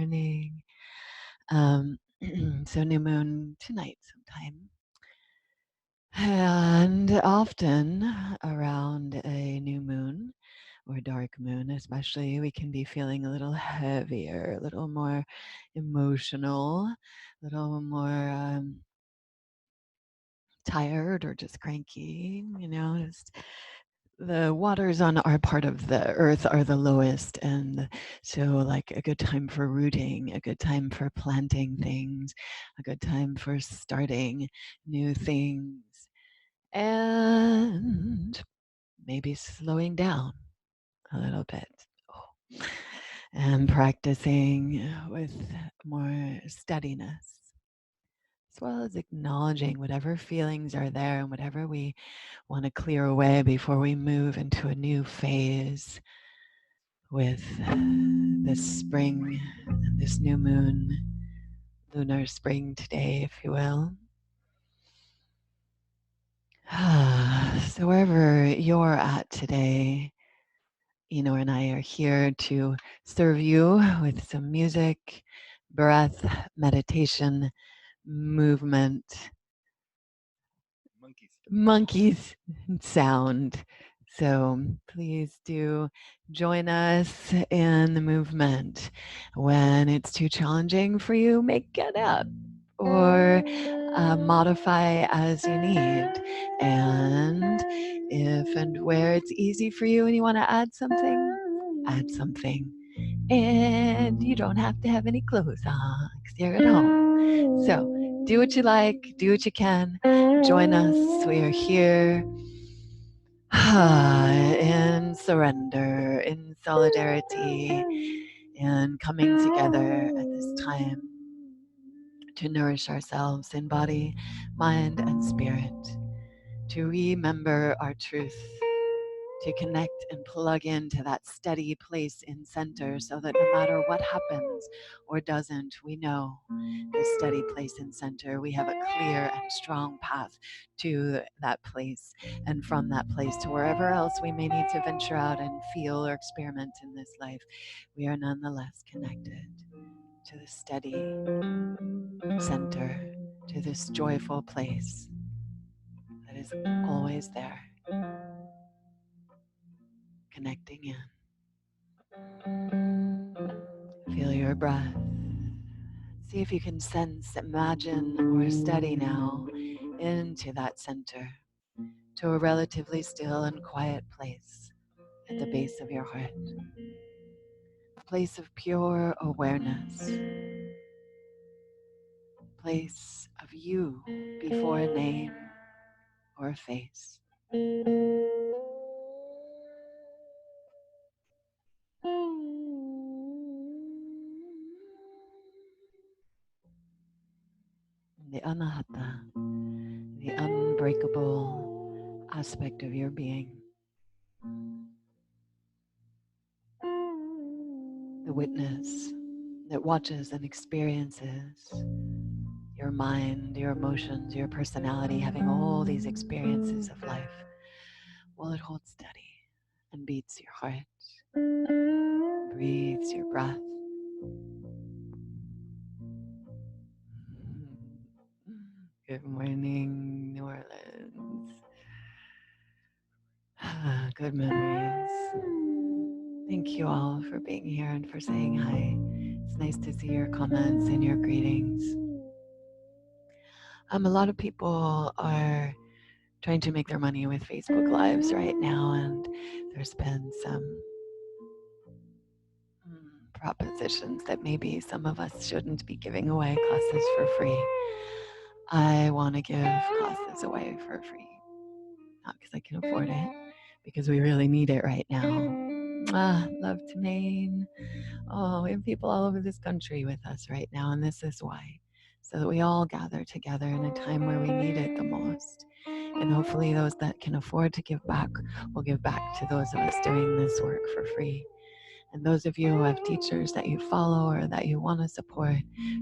morning. So new moon tonight sometime. And often around a new moon or dark moon, especially, we can be feeling a little heavier, a little more emotional, a little more tired or just cranky, just the waters on our part of the earth are the lowest, and so like a good time for rooting, a good time for planting things, a good time for starting new things, and maybe slowing down a little bit. Oh. And practicing with more steadiness, as well as acknowledging whatever feelings are there and whatever we want to clear away before we move into a new phase with this spring and this new moon, lunar spring today, if you will. So wherever you're at today, Eenor and I are here to serve you with some music, breath, meditation, movement, monkeys sound. So please do join us in the movement. When it's too challenging for you, make it up or modify as you need. And if and where it's easy for you and you want to add something, add something. And you don't have to have any clothes on because you're at home. So do what you like, do what you can. Join us. We are here in surrender, in solidarity, and coming together at this time to nourish ourselves in body, mind, and spirit, to remember our truth, to connect and plug into that steady place in center so that no matter what happens or doesn't, we know this steady place in center. We have a clear and strong path to that place, and from that place to wherever else we may need to venture out and feel or experiment in this life, we are nonetheless connected to the steady center, to this joyful place that is always there, connecting in. Feel your breath. See if you can sense, imagine, or study now into that center, to a relatively still and quiet place at the base of your heart, a place of pure awareness, a place of you before a name or a face. The anahata, the unbreakable aspect of your being, the witness that watches and experiences your mind, your emotions, your personality, having all these experiences of life, while it holds steady and beats your heart, breathes your breath. Good morning, New Orleans. Good memories. Thank you all for being here and for saying hi. It's nice to see your comments and your greetings. A lot of people are trying to make their money with Facebook Lives right now, and there's been some propositions that maybe some of us shouldn't be giving away classes for free. I want to give classes away for free, not because I can afford it, because we really need it right now. Love to Maine. Oh, we have people all over this country with us right now, and this is why. So that we all gather together in a time where we need it the most. And hopefully those that can afford to give back will give back to those of us doing this work for free. And those of you who have teachers that you follow or that you want to support,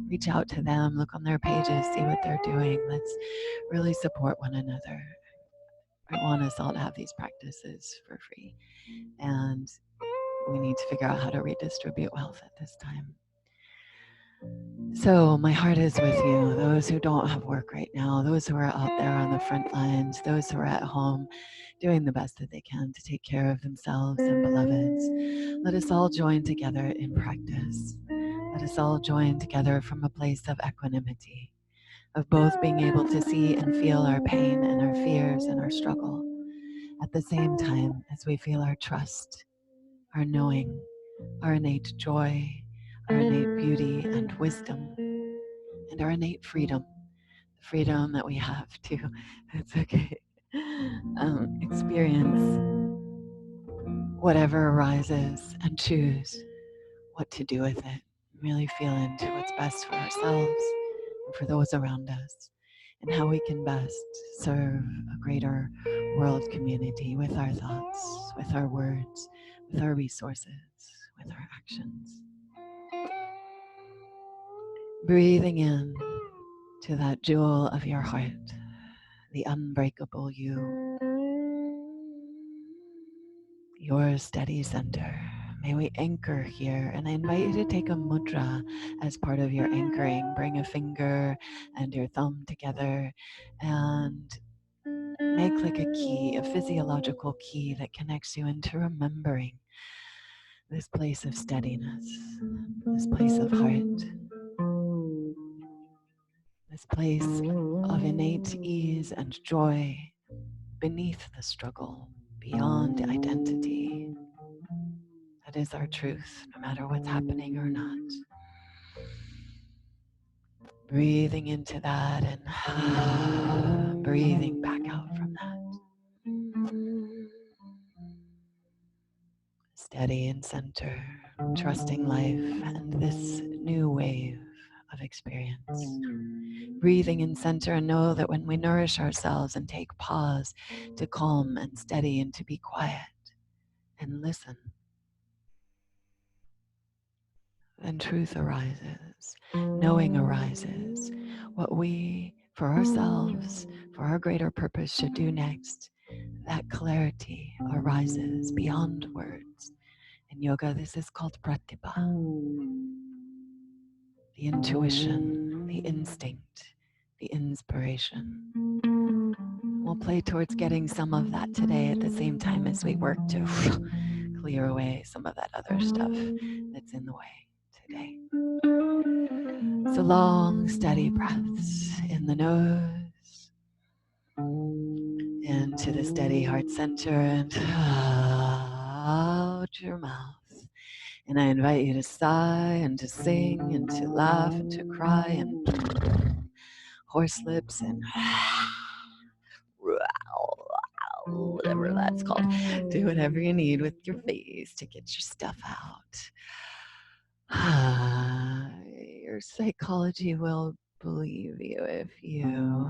reach out to them, look on their pages, see what they're doing. Let's really support one another. I want us all to have these practices for free. And we need to figure out how to redistribute wealth at this time. So my heart is with you, those who don't have work right now, those who are out there on the front lines, those who are at home doing the best that they can to take care of themselves and beloveds. Let us all join together in practice. Let us all join together from a place of equanimity, of both being able to see and feel our pain and our fears and our struggle at the same time as we feel our trust, our knowing, our innate joy, our innate beauty and wisdom, and our innate freedom, the freedom that we have to, it's okay, experience whatever arises and choose what to do with it. Really feel into what's best for ourselves and for those around us, and how we can best serve a greater world community with our thoughts, with our words, with our resources, with our actions. Breathing in to that jewel of your heart, the unbreakable you, your steady center. May we anchor here, and I invite you to take a mudra as part of your anchoring. Bring a finger and your thumb together and make like a key, a physiological key that connects you into remembering this place of steadiness, this place of heart, this place of innate ease and joy beneath the struggle, beyond identity. That is our truth, no matter what's happening or not. Breathing into that and breathing back out from that. Steady and center, trusting life and this new wave of experience. Breathing in center, and know that when we nourish ourselves and take pause to calm and steady and to be quiet and listen, then truth arises, knowing arises, what we, for ourselves, for our greater purpose, should do next. That clarity arises beyond words. In yoga, this is called pratibha, the intuition, the instinct, the inspiration. We'll play towards getting some of that today at the same time as we work to clear away some of that other stuff that's in the way today. So long, steady breaths in the nose, into the steady heart center, and out your mouth. And I invite you to sigh and to sing and to laugh and to cry and horse lips and whatever that's called. Do whatever you need with your face to get your stuff out. Your psychology will believe you if you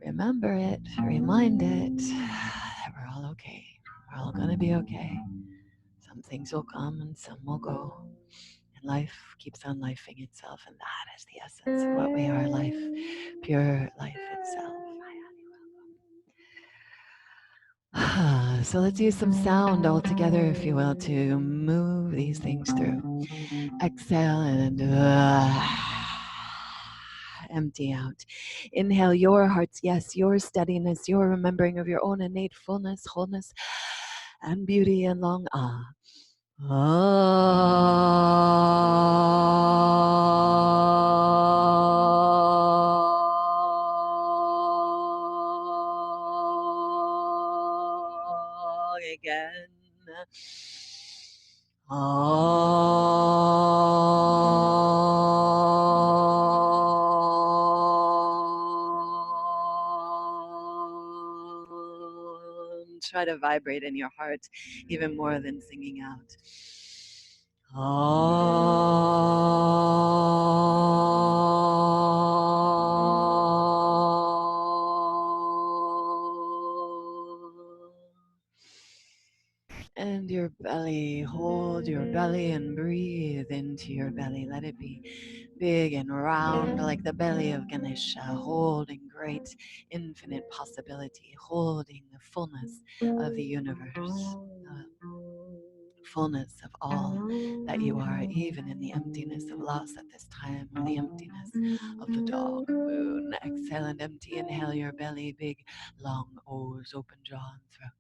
remember it, remind it that we're all okay. We're all going to be okay. Some things will come and some will go. And life keeps on lifing itself, and that is the essence of what we are, life, pure life itself. So let's use some sound all together, if you will, to move these things through. Exhale and empty out. Inhale your heart's yes, your steadiness, your remembering of your own innate fullness, wholeness, and beauty, and long ah. Again. Try to vibrate in your heart even more than singing out. And your belly, hold your belly and breathe into your belly. Let it be big and round like the belly of Ganesha, holding great infinite possibility, holding the fullness of the universe. fullness of all that you are, even in the emptiness of loss at this time, or the emptiness of the dog moon. Exhale and empty. Inhale your belly, big, long O's, open jaw and throat.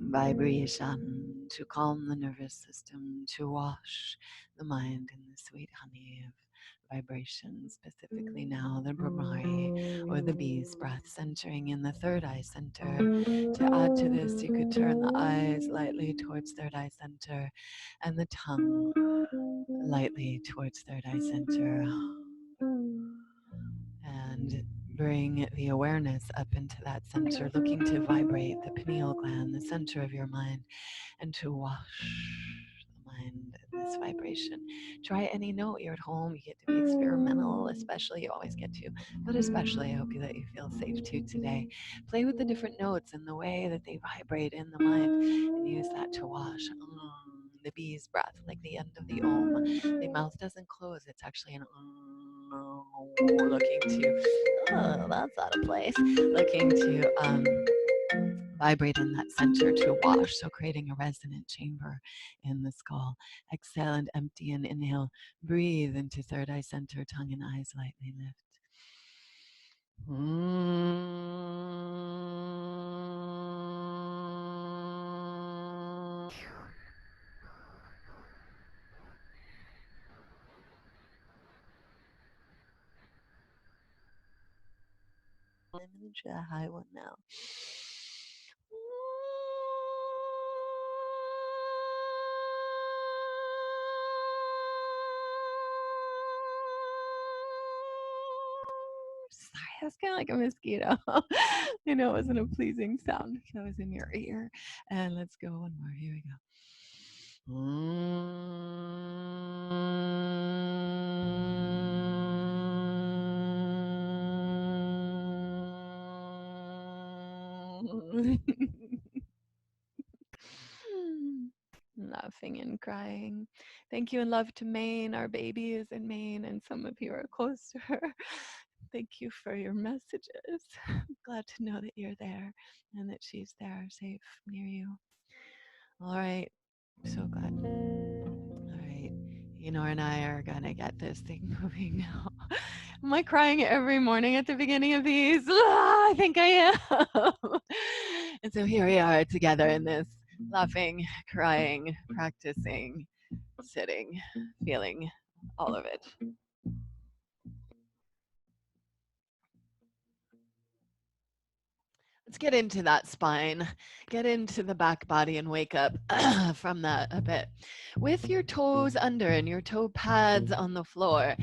Vibration to calm the nervous system, to wash the mind in the sweet honey of vibration, specifically now the Brahmari or the bee's breath, centering in the third eye center. To add to this, you could turn the eyes lightly towards third eye center and the tongue lightly towards third eye center. And bring the awareness up into that center, looking to vibrate the pineal gland, the center of your mind, and to wash the mind this vibration. Try any note. You're at home, you get to be experimental, especially, you always get to, but especially I hope that you feel safe to today. Play with the different notes and the way that they vibrate in the mind, and use that to wash. The bee's breath, like the end of the om. The mouth doesn't close, it's actually an looking to, oh, that's out of place. Looking to vibrate in that center to wash, so creating a resonant chamber in the skull. Exhale and empty and inhale. Breathe into third eye center, tongue and eyes lightly lift. I'm going to try a high one now. Sorry, that's kind of like a mosquito. I know it wasn't a pleasing sound. That was in your ear. And let's go one more. Here we go. Laughing and crying. Thank you and love to Maine. Our baby is in Maine, and some of you are close to her. Thank you for your messages. Glad to know that you're there and that she's there, safe near you. All right. So glad. All right. Eenor and I are going to get this thing moving now. Am I crying every morning at the beginning of these? I think I am. And so here we are together in this, laughing, crying, practicing, sitting, feeling all of it. Let's get into that spine, get into the back body and wake up from that a bit. With your toes under and your toe pads on the floor,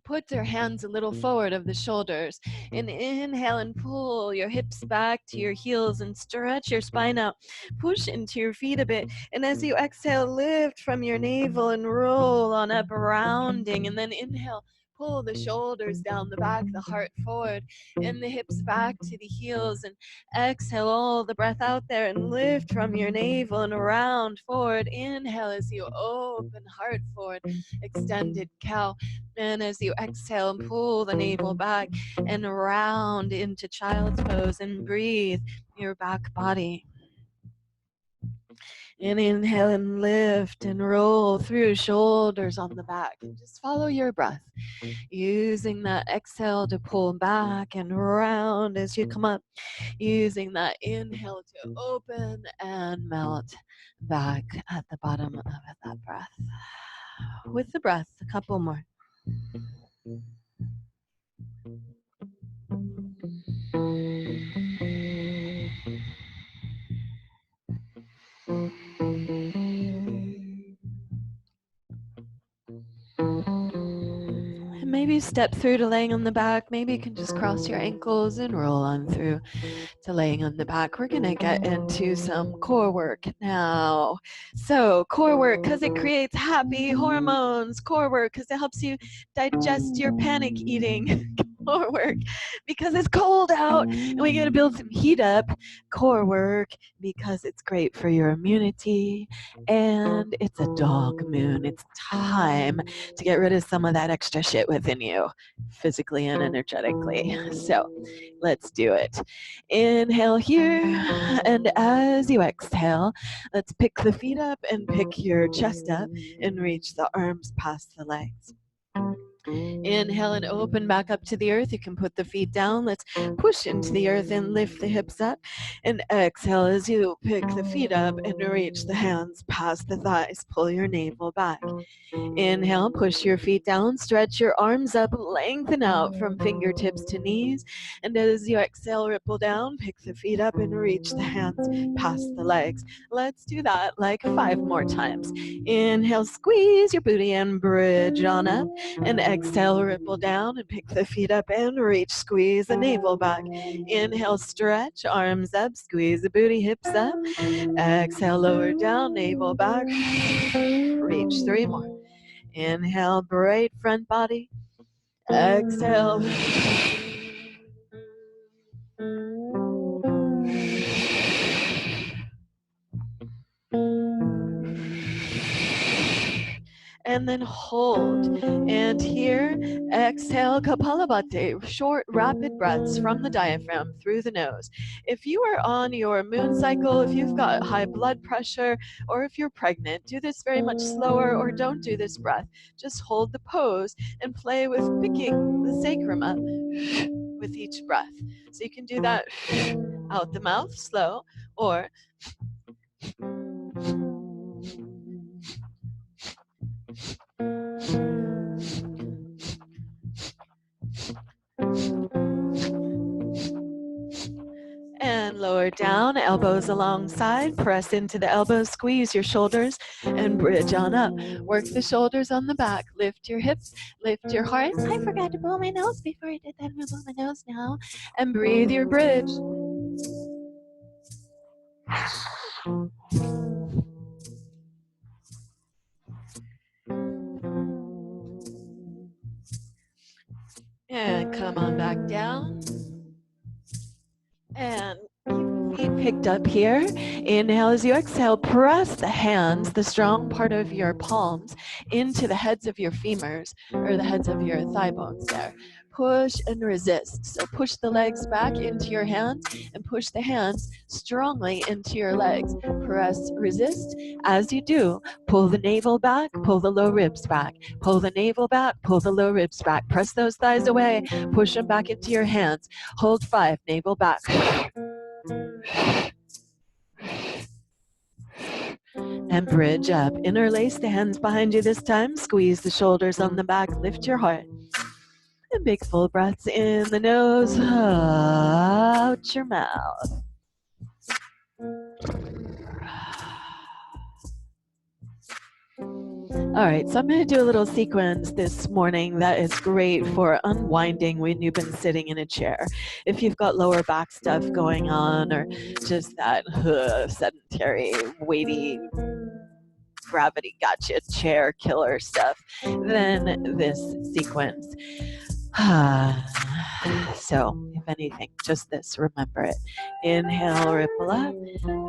put your hands a little forward of the shoulders and inhale and pull your hips back to your heels and stretch your spine out. Push into your feet a bit. And as you exhale, lift from your navel and roll on up, rounding. And then inhale, pull the shoulders down the back, the heart forward, and the hips back to the heels. And exhale all the breath out there and lift from your navel and around forward. Inhale as you open heart forward, extended cow. And as you exhale, pull the navel back and round into child's pose and breathe your back body. And inhale and lift and roll through shoulders on the back. And just follow your breath, using that exhale to pull back and round as you come up, using that inhale to open and melt back at the bottom of that breath. With the breath, a couple more. you step through to laying on the back, maybe you can just cross your ankles and roll on through to laying on the back. We're going to get into some core work now. So core work because it creates happy hormones. Core work because it helps you digest your panic eating. Core work because it's cold out and we got to build some heat up. Core work because it's great for your immunity, and it's a dog moon. It's time to get rid of some of that extra shit within you, physically and energetically. So let's do it. Inhale here, and as you exhale, let's pick the feet up and pick your chest up and reach the arms past the legs. Inhale and open back up to the earth. You can put the feet down. Let's push into the earth and lift the hips up. And exhale as you pick the feet up and reach the hands past the thighs. Pull your navel back. Inhale, push your feet down, stretch your arms up, lengthen out from fingertips to knees. And as you exhale, ripple down, pick the feet up and reach the hands past the legs. Let's do that like 5 more times. Inhale, squeeze your booty and bridge on up. And exhale, ripple down and pick the feet up and reach, squeeze the navel back. Inhale, stretch, arms up, squeeze the booty, hips up. Exhale, lower down, navel back. Reach, 3 more. Inhale, bright front body. Exhale. And then hold. And here, exhale, Kapalabhati, short, rapid breaths from the diaphragm through the nose. If you are on your moon cycle, if you've got high blood pressure, or if you're pregnant, do this very much slower or don't do this breath. Just hold the pose and play with picking the sacrum up with each breath. So you can do that out the mouth, slow, or and lower down, elbows alongside, press into the elbows, squeeze your shoulders and bridge on up. Work the shoulders on the back, lift your hips, lift your heart. I forgot to blow my nose before I did that. I'm gonna blow my nose now. And breathe your bridge. And come on back down. And keep feet picked up here. Inhale as you exhale, press the hands, the strong part of your palms, into the heads of your femurs, or the heads of your thigh bones there. Push and resist. So push the legs back into your hands and push the hands strongly into your legs. Press, resist. As you do, pull the navel back, pull the low ribs back. Pull the navel back, pull the low ribs back. Press those thighs away, push them back into your hands. Hold 5, navel back. And bridge up. Interlace the hands behind you this time. Squeeze the shoulders on the back. Lift your heart. And big full breaths in the nose, out your mouth. All right, so I'm going to do a little sequence this morning that is great for unwinding when you've been sitting in a chair. If you've got lower back stuff going on, or just that sedentary, weighty, gravity gotcha chair killer stuff, then this sequence. So, if anything, just this, remember it. Inhale, ripple up.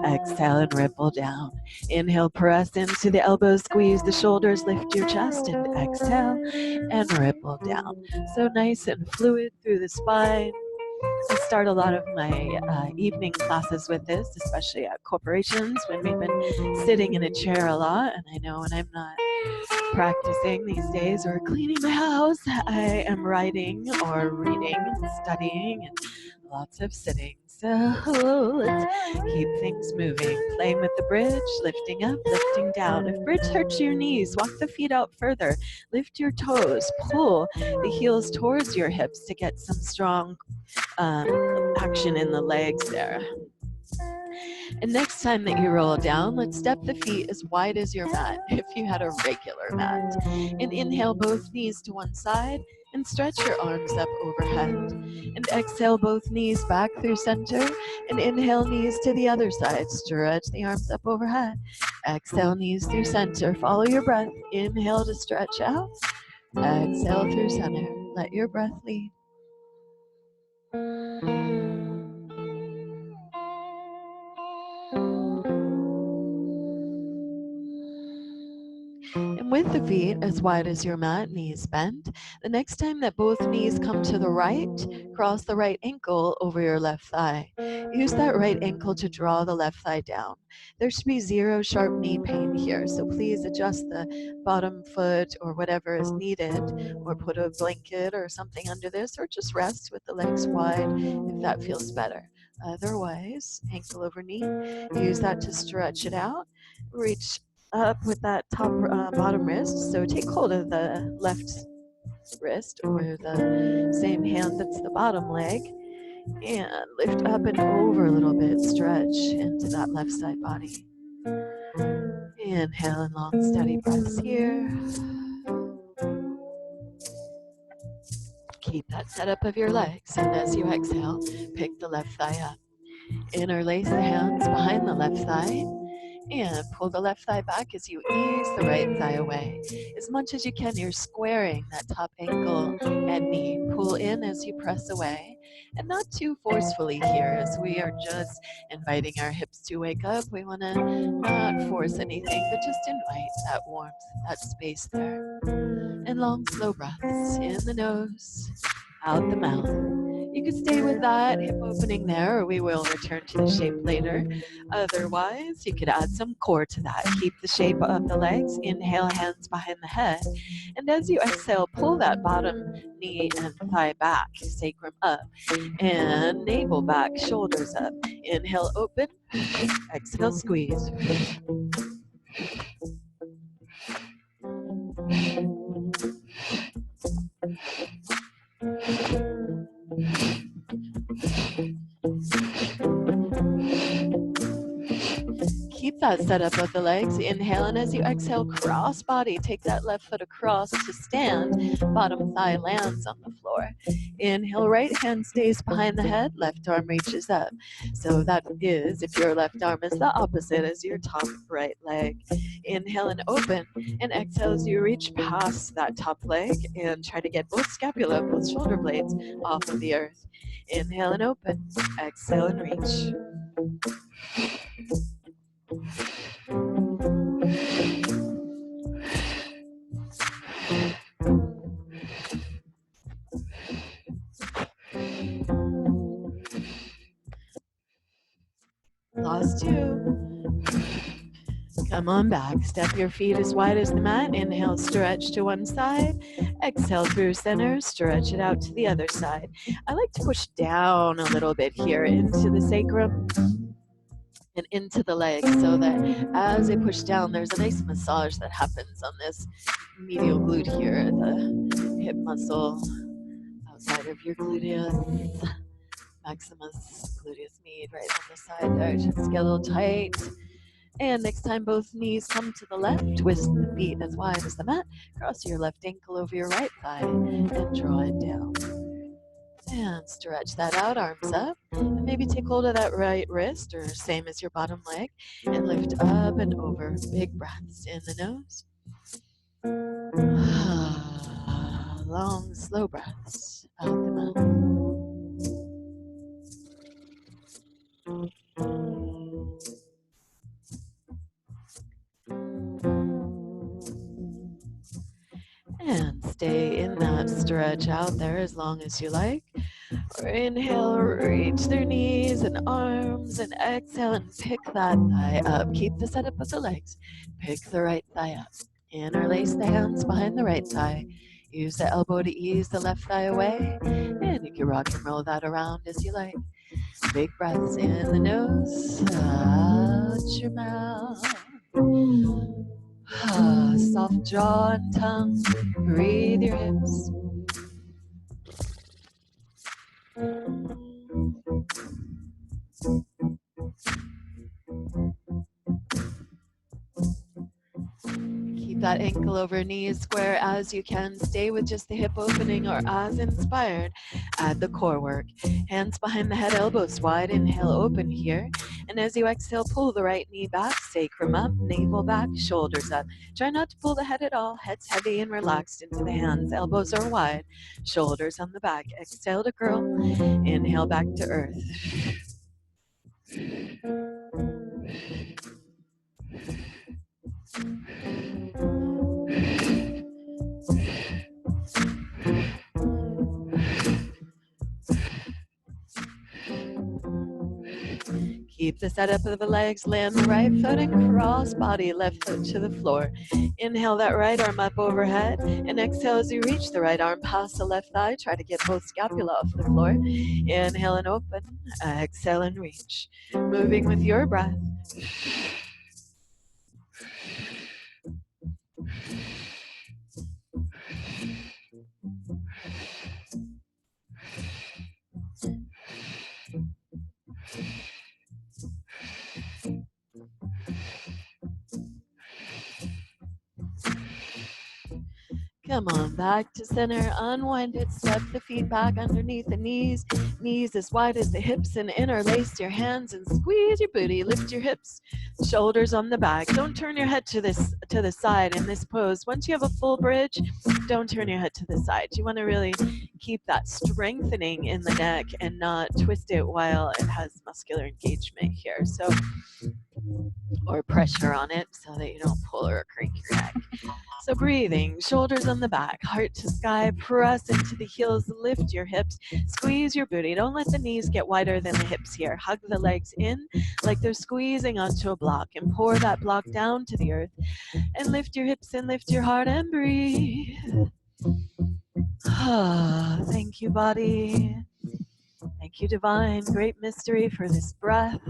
Exhale and ripple down. Inhale, press into the elbows, squeeze the shoulders, lift your chest, and exhale and ripple down. So nice and fluid through the spine. I start a lot of my evening classes with this, especially at corporations when we've been sitting in a chair a lot. And I know when I'm not practicing these days or cleaning the house, I am writing or reading, studying, and lots of sitting. So let's keep things moving. Playing with the bridge, lifting up, lifting down. If bridge hurts your knees, walk the feet out further. Lift your toes, pull the heels towards your hips to get some strong action in the legs there. And next time that you roll down, let's step the feet as wide as your mat if you had a regular mat. And inhale both knees to one side. And stretch your arms up overhead. And exhale both knees back through center. And inhale, knees to the other side. Stretch the arms up overhead. Exhale, knees through center. Follow your breath. Inhale to stretch out. Exhale through center. Let your breath lead. And with the feet as wide as your mat, knees bent, the next time that both knees come to the right, cross the right ankle over your left thigh. Use that right ankle to draw the left thigh down. There should be zero sharp knee pain here, so please adjust the bottom foot or whatever is needed, or put a blanket or something under this, or just rest with the legs wide if that feels better. Otherwise, ankle over knee, use that to stretch it out. Reach up with that top bottom wrist. So take hold of the left wrist or the same hand that's the bottom leg, and lift up and over a little bit. Stretch into that left side body. Inhale in long, steady breaths here. Keep that setup of your legs, and as you exhale, pick the left thigh up. Interlace the hands behind the left thigh. And pull the left thigh back as you ease the right thigh away. As much as you can, you're squaring that top ankle and knee. Pull in as you press away, and not too forcefully here, as we are just inviting our hips to wake up. We want to not force anything, but just invite that warmth, that space there. And long, slow breaths in the nose, out the mouth. You could stay with that hip opening there, or we will return to the shape later. Otherwise, you could add some core to that. Keep the shape of the legs. Inhale, hands behind the head. And as you exhale, pull that bottom knee and thigh back, sacrum up, and navel back, shoulders up. Inhale, open. Exhale, squeeze. Keep that setup of the legs. Inhale, and as you exhale, cross body. Take that left foot across to stand. Bottom thigh lands on the floor. Inhale, right hand stays behind the head. Left arm reaches up. So that is, if your left arm is the opposite as your top right leg. Inhale and open. And exhale as you reach past that top leg and try to get both scapula, both shoulder blades off of the earth. Inhale and open. Exhale and reach. Last two. Come on back. Step your feet as wide as the mat. Inhale, stretch to one side. Exhale through center. Stretch it out to the other side. I like to push down a little bit here into the sacrum and into the legs, so that as I push down, there's a nice massage that happens on this medial glute here, the hip muscle outside of your gluteus maximus, gluteus med, right on the side there. Just get a little tight. And next time both knees come to the left, with the feet as wide as the mat, cross your left ankle over your right thigh and draw it down. And stretch that out, arms up. And maybe take hold of that right wrist, or same as your bottom leg, and lift up and over. Big breaths in the nose. Long, slow breaths out the mouth. And stay in that stretch out there as long as you like. Or inhale, reach their knees and arms, and exhale and pick that thigh up. Keep the setup of the legs. Pick the right thigh up. Interlace the hands behind the right thigh. Use the elbow to ease the left thigh away. And you can rock and roll that around as you like. Big breaths in the nose, out your mouth. Soft jaw and tongue. Breathe your hips. Keep that ankle over knee as square as you can. Stay with just the hip opening or as inspired. Add the core work. Hands behind the head, elbows wide. Inhale, open here. And as you exhale, pull the right knee back, sacrum up, navel back, shoulders up. Try not to pull the head at all. Head's heavy and relaxed into the hands. Elbows are wide, shoulders on the back. Exhale to curl. Inhale back to earth. Keep the setup of the legs, land the right foot and cross body, left foot to the floor. Inhale that right arm up overhead, and exhale as you reach the right arm past the left thigh. Try to get both scapula off the floor. Inhale and open, exhale and reach. Moving with your breath. Come on, back to center, unwind it, step the feet back underneath the knees, knees as wide as the hips, and interlace your hands and squeeze your booty, lift your hips, shoulders on the back. Don't turn your head to the side in this pose. Once you have a full bridge, don't turn your head to the side. You want to really keep that strengthening in the neck and not twist it while it has muscular engagement here. So, or pressure on it so that you don't pull or crank your neck. So breathing, shoulders on the back, heart to sky, press into the heels, lift your hips, squeeze your booty. Don't let the knees get wider than the hips here. Hug the legs in like they're squeezing onto a block and pour that block down to the earth. And lift your hips and lift your heart and breathe. Thank you, body. Thank you, divine, great mystery, for this breath.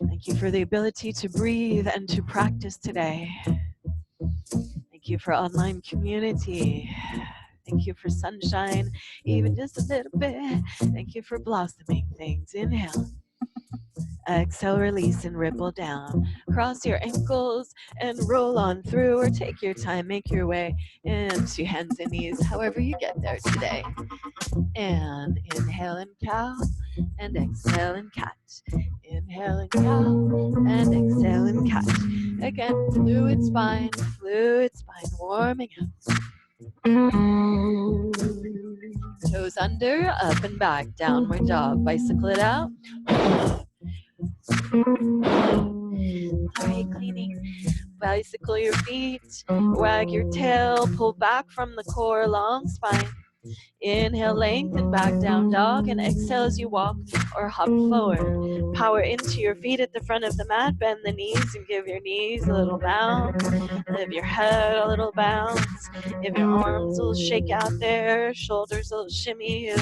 Thank you for the ability to breathe and to practice today. Thank you for online community. Thank you for sunshine, even just a little bit. Thank you for blossoming things. Inhale. Exhale, release and ripple down. Cross your ankles and roll on through, or take your time, make your way into hands and knees, however you get there today. And inhale and cow, and exhale and cat. Inhale and cow, and exhale and cat. Again, fluid spine, warming up. Toes under, up and back, downward dog. Bicycle it out. Sorry, cleaning. Bicycle your feet, wag your tail, pull back from the core, long spine. Inhale, lengthen back, down dog, and exhale as you walk or hop forward. Power into your feet at the front of the mat, bend the knees and give your knees a little bounce. Give your head a little bounce. Give your arms a little shake out there, shoulders a little shimmy.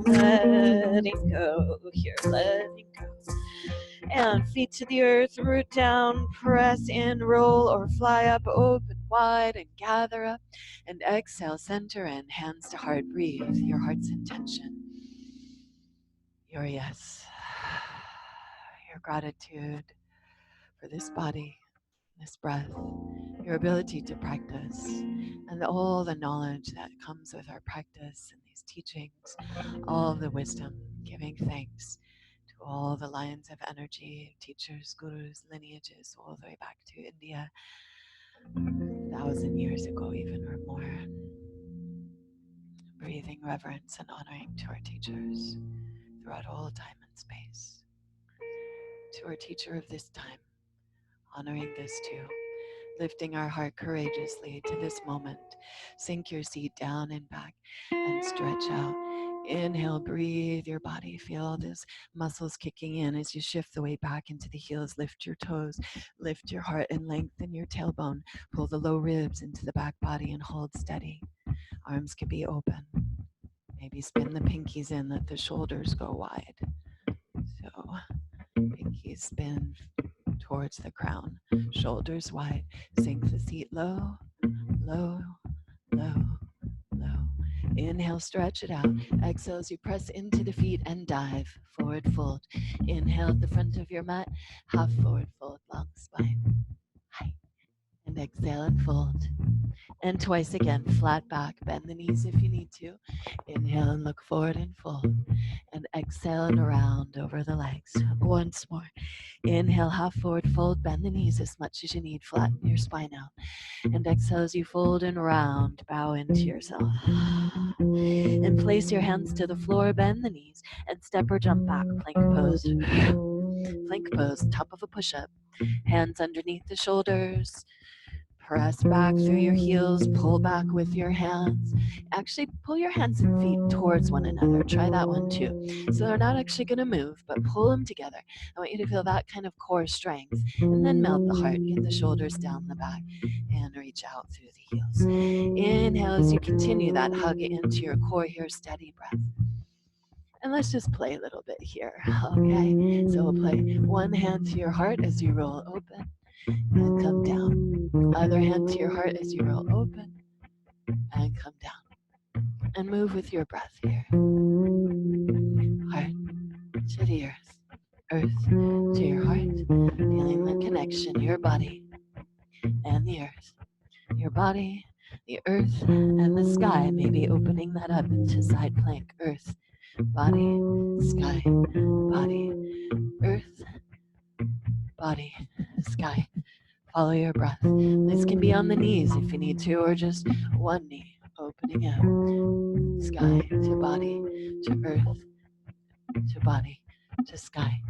Letting go here, letting go. And feet to the earth, root down, press in, roll or fly up, open wide and gather up. And exhale, center in, hands to heart, breathe your heart's intention. Your yes, your gratitude for this body, this breath, your ability to practice, and all the knowledge that comes with our practice and these teachings, all of the wisdom, giving thanks to all the lines of energy, teachers, gurus, lineages, all the way back to India, 1,000 years ago even or more. Breathing reverence and honoring to our teachers throughout all time and space. To our teacher of this time, honoring this too. Lifting our heart courageously to this moment. Sink your seat down and back and stretch out. Inhale, breathe your body. Feel these muscles kicking in as you shift the weight back into the heels. Lift your toes, lift your heart and lengthen your tailbone. Pull the low ribs into the back body and hold steady. Arms can be open. Maybe spin the pinkies in, let the shoulders go wide. So pinkies spin towards the crown, shoulders wide. Sink the seat low, low, low, low. Inhale, stretch it out. Exhale as you press into the feet and dive. Forward fold. Inhale at the front of your mat. Half forward fold, long spine. Hi. And exhale and fold. And twice again, flat back. Bend the knees if you need to. Inhale and look forward and fold. And exhale and around over the legs. Once more. Inhale, half forward fold. Bend the knees as much as you need. Flatten your spine out. And exhale as you fold and round. Bow into yourself. And place your hands to the floor. Bend the knees. And step or jump back. Plank pose. Plank pose. Top of a push-up. Hands underneath the shoulders. Press back through your heels, pull back with your hands. Actually, pull your hands and feet towards one another. Try that one too. So they're not actually going to move, but pull them together. I want you to feel that kind of core strength. And then melt the heart. Get the shoulders down the back and reach out through the heels. Inhale as you continue that. Hug into your core here. Steady breath. And let's just play a little bit here. Okay, so we'll play one hand to your heart as you roll open and come down. Other hand to your heart as you roll open and come down. And move with your breath here. Heart to the earth to your heart. Feeling the connection, your body and the earth. Your body, the earth, and the sky. Maybe opening that up into side plank. Earth, body, sky, body, earth, body, sky. Follow your breath. This can be on the knees if you need to, or just one knee, opening out. Sky to body, to earth, to body, to sky.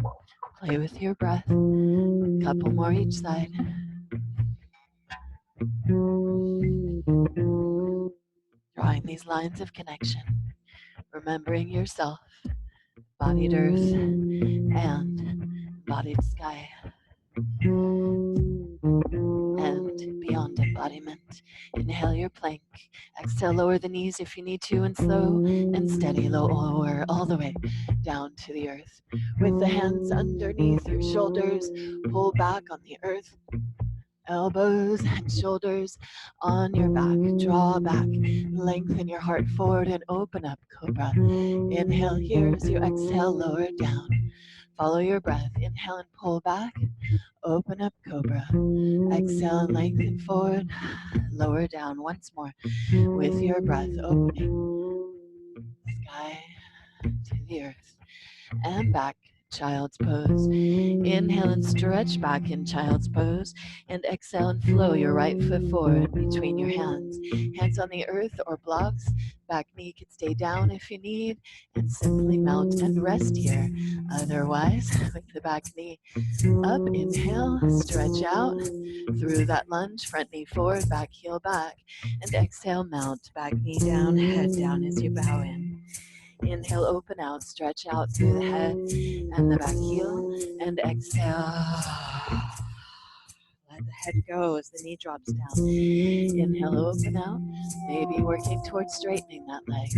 Play with your breath. Couple more each side. Drawing these lines of connection. Remembering yourself, bodied earth, and bodied sky. And beyond embodiment. Inhale your plank. Exhale, lower the knees if you need to, and slow and steady, lower all the way down to the earth. With the hands underneath your shoulders, pull back on the earth. Elbows and shoulders on your back. Draw back. Lengthen your heart forward and open up, cobra. Inhale here as you exhale, lower down. Follow your breath. Inhale and pull back. Open up, cobra. Exhale and lengthen forward. Lower down once more with your breath opening. Sky to the earth. And back. Child's pose. Inhale and stretch back in child's pose. And exhale and flow your right foot forward between your hands. Hands on the earth or blocks. Back knee can stay down if you need. And simply mount and rest here. Otherwise, with the back knee up, inhale, stretch out through that lunge. Front knee forward, back heel back. And exhale, mount. Back knee down, head down as you bow in. Inhale, open out, stretch out through the head and the back heel, and exhale. Let the head go as the knee drops down. Inhale, open out, maybe working towards straightening that leg.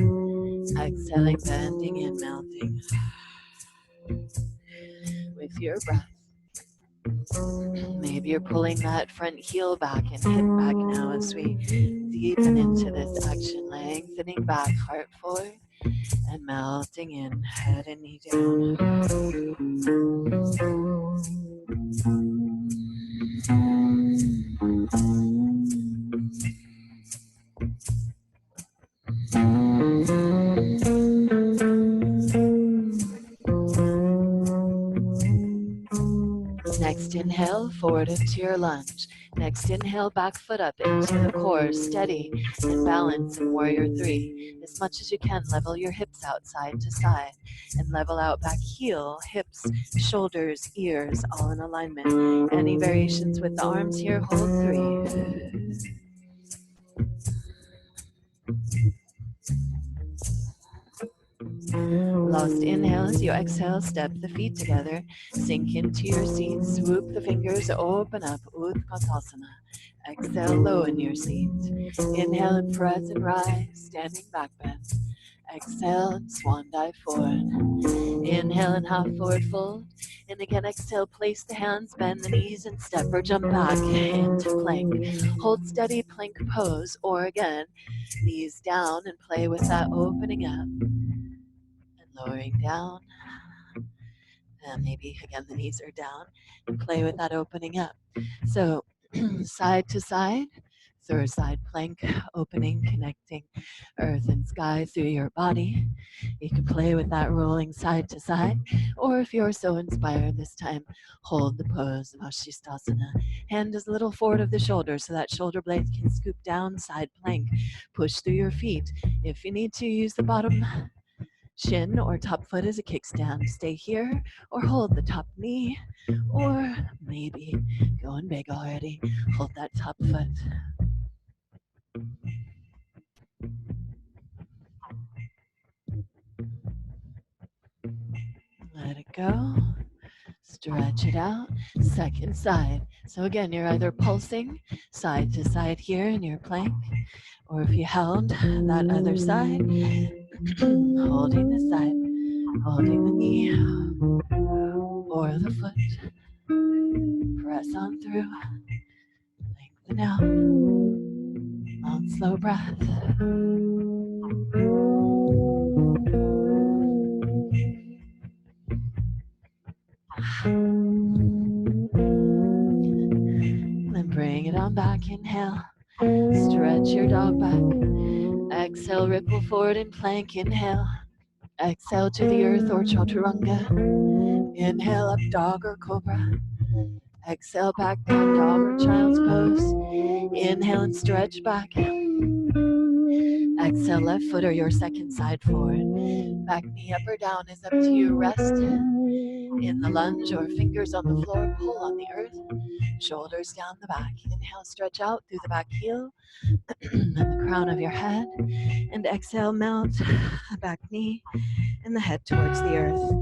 Exhaling, bending in, mounting. With your breath. Maybe you're pulling that front heel back and hip back now as we deepen into this action, lengthening back, heart forward. And melting in, head and knee down. Next inhale, forward into your lunge. Next inhale, back foot up into the core, steady and balance in warrior three. As much as you can, level your hips out side to side and level out back heel, hips, shoulders, ears, all in alignment. Any variations with the arms here, hold three. Lost inhale as you exhale, step the feet together, sink into your seat, swoop the fingers, open up, Utkatasana. Exhale, low in your seat. Inhale and press and rise, standing back bend. Exhale and swan dive forward. Inhale and half forward fold. And again, exhale, place the hands, bend the knees, and step or jump back into plank. Hold steady plank pose, or again, knees down and play with that opening up and lowering down. And maybe again, the knees are down and play with that opening up. So side to side, third side plank, opening, connecting earth and sky through your body. You can play with that rolling side to side, or if you're so inspired this time, hold the pose of Vashisthasana. Hand is a little forward of the shoulder so that shoulder blades can scoop down, side plank. Push through your feet. If you need to, use the bottom shin or top foot as a kickstand. Stay here or hold the top knee, or maybe going big already, hold that top foot. Let it go. Stretch it out. Second side. So again, you're either pulsing side to side here in your plank, or if you held that other side, holding the side, holding the knee or the foot. Press on through. Lengthen out. Long, slow breath. Then bring it on back. Inhale. Stretch your dog back. Exhale, ripple forward in plank. Inhale. Exhale to the earth or chaturanga. Inhale up dog or cobra. Exhale back down dog or child's pose. Inhale and stretch back. Exhale left foot or your second side forward. Back knee up or down is up to you. Rest in the lunge or fingers on the floor. Pull on the earth. Shoulders down the back. Inhale, stretch out through the back heel and the crown of your head. And exhale, melt the back knee and the head towards the earth.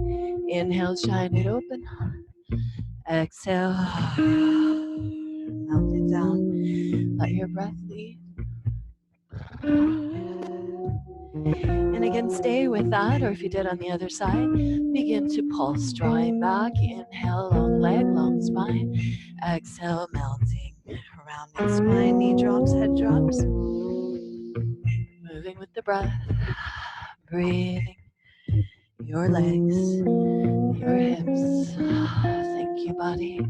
Inhale, shine it open. Exhale, melt it down. Let your breath lead. And again, stay with that, or if you did on the other side, begin to pulse, drawing back. Inhale, long leg, long spine. Exhale, melting, rounding spine, knee drops, head drops. Moving with the breath, breathing your legs, your hips. Thank you, body.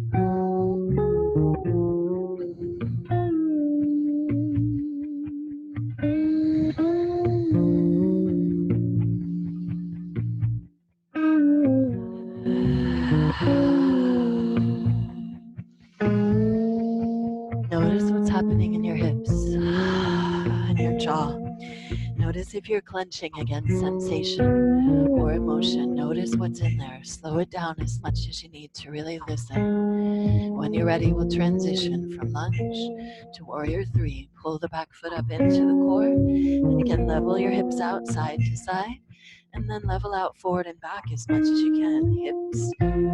Notice what's happening in your hips and your jaw. Notice if you're clenching against sensation or emotion. Notice what's in there. Slow it down as much as you need to really listen. When you're ready, we'll transition from lunge to warrior three. Pull the back foot up into the core. And again, level your hips out side to side. And then level out forward and back as much as you can. Hips,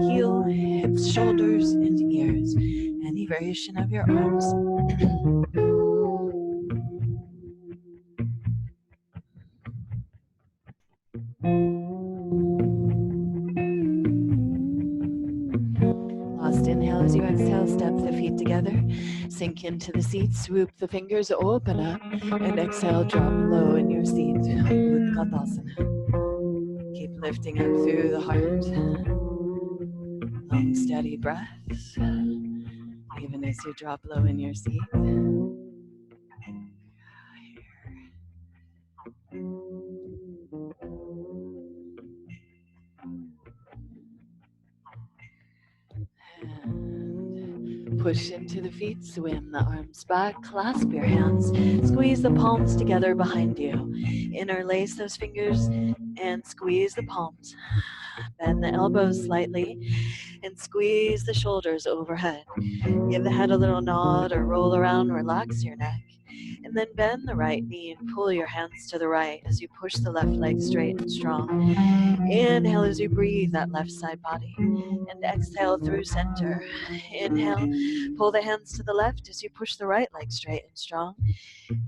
heel, hips, shoulders, and ears. Any variation of your arms. Last inhale as you exhale, step the feet together. Sink into the seat, swoop the fingers, open up, and exhale, drop low in your seat. Utkatasana. Keep lifting up through the heart. Long, steady breaths, even as you drop low in your seat. And push into the feet, swim the arms back, clasp your hands, squeeze the palms together behind you. Interlace those fingers and squeeze the palms. Bend the elbows slightly and squeeze the shoulders overhead. Give the head a little nod or roll around, relax your neck. And then bend the right knee and pull your hands to the right as you push the left leg straight and strong. Inhale as you breathe that left side body. And exhale through center. Inhale, pull the hands to the left as you push the right leg straight and strong.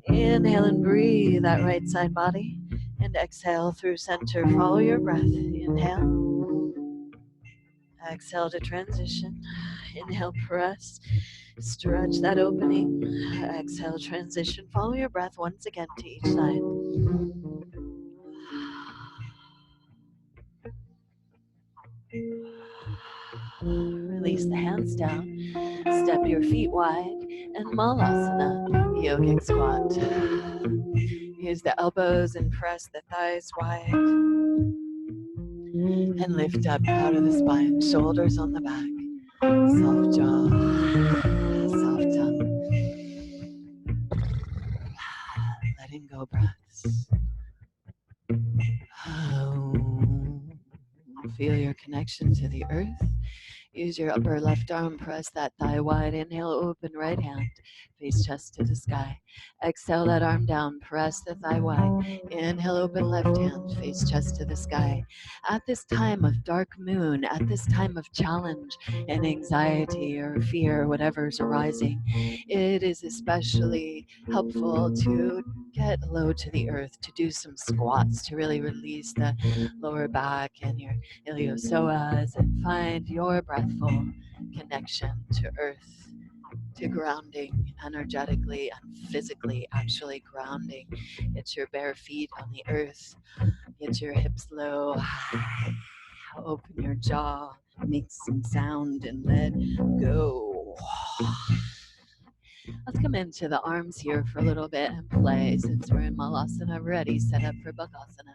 Inhale and breathe that right side body. and exhale through center. Follow your breath. Inhale. Exhale to transition. Inhale, press. Stretch that opening. Exhale, transition. Follow your breath once again to each side. Release the hands down. Step your feet wide. And Malasana, yogic squat. Use the elbows and press the thighs wide. And lift up out of the spine. Shoulders on the back. Soft jaw. Soft tongue. Letting go breaths. Feel your connection to the earth. Use your upper left arm, press that thigh wide. Inhale, open right hand, face chest to the sky. Exhale that arm down, press the thigh wide. Inhale, open left hand, face chest to the sky. At this time of dark moon, at this time of challenge and anxiety or fear, whatever's arising, it is especially helpful to get low to the earth, to do some squats, to really release the lower back and your iliopsoas and find your breathful connection to earth, to grounding energetically and physically, actually grounding. Get your bare feet on the earth, get your hips low, open your jaw, make some sound and let go. Let's come into the arms here for a little bit and play since we're in Malasana, ready, set up for Bakasana.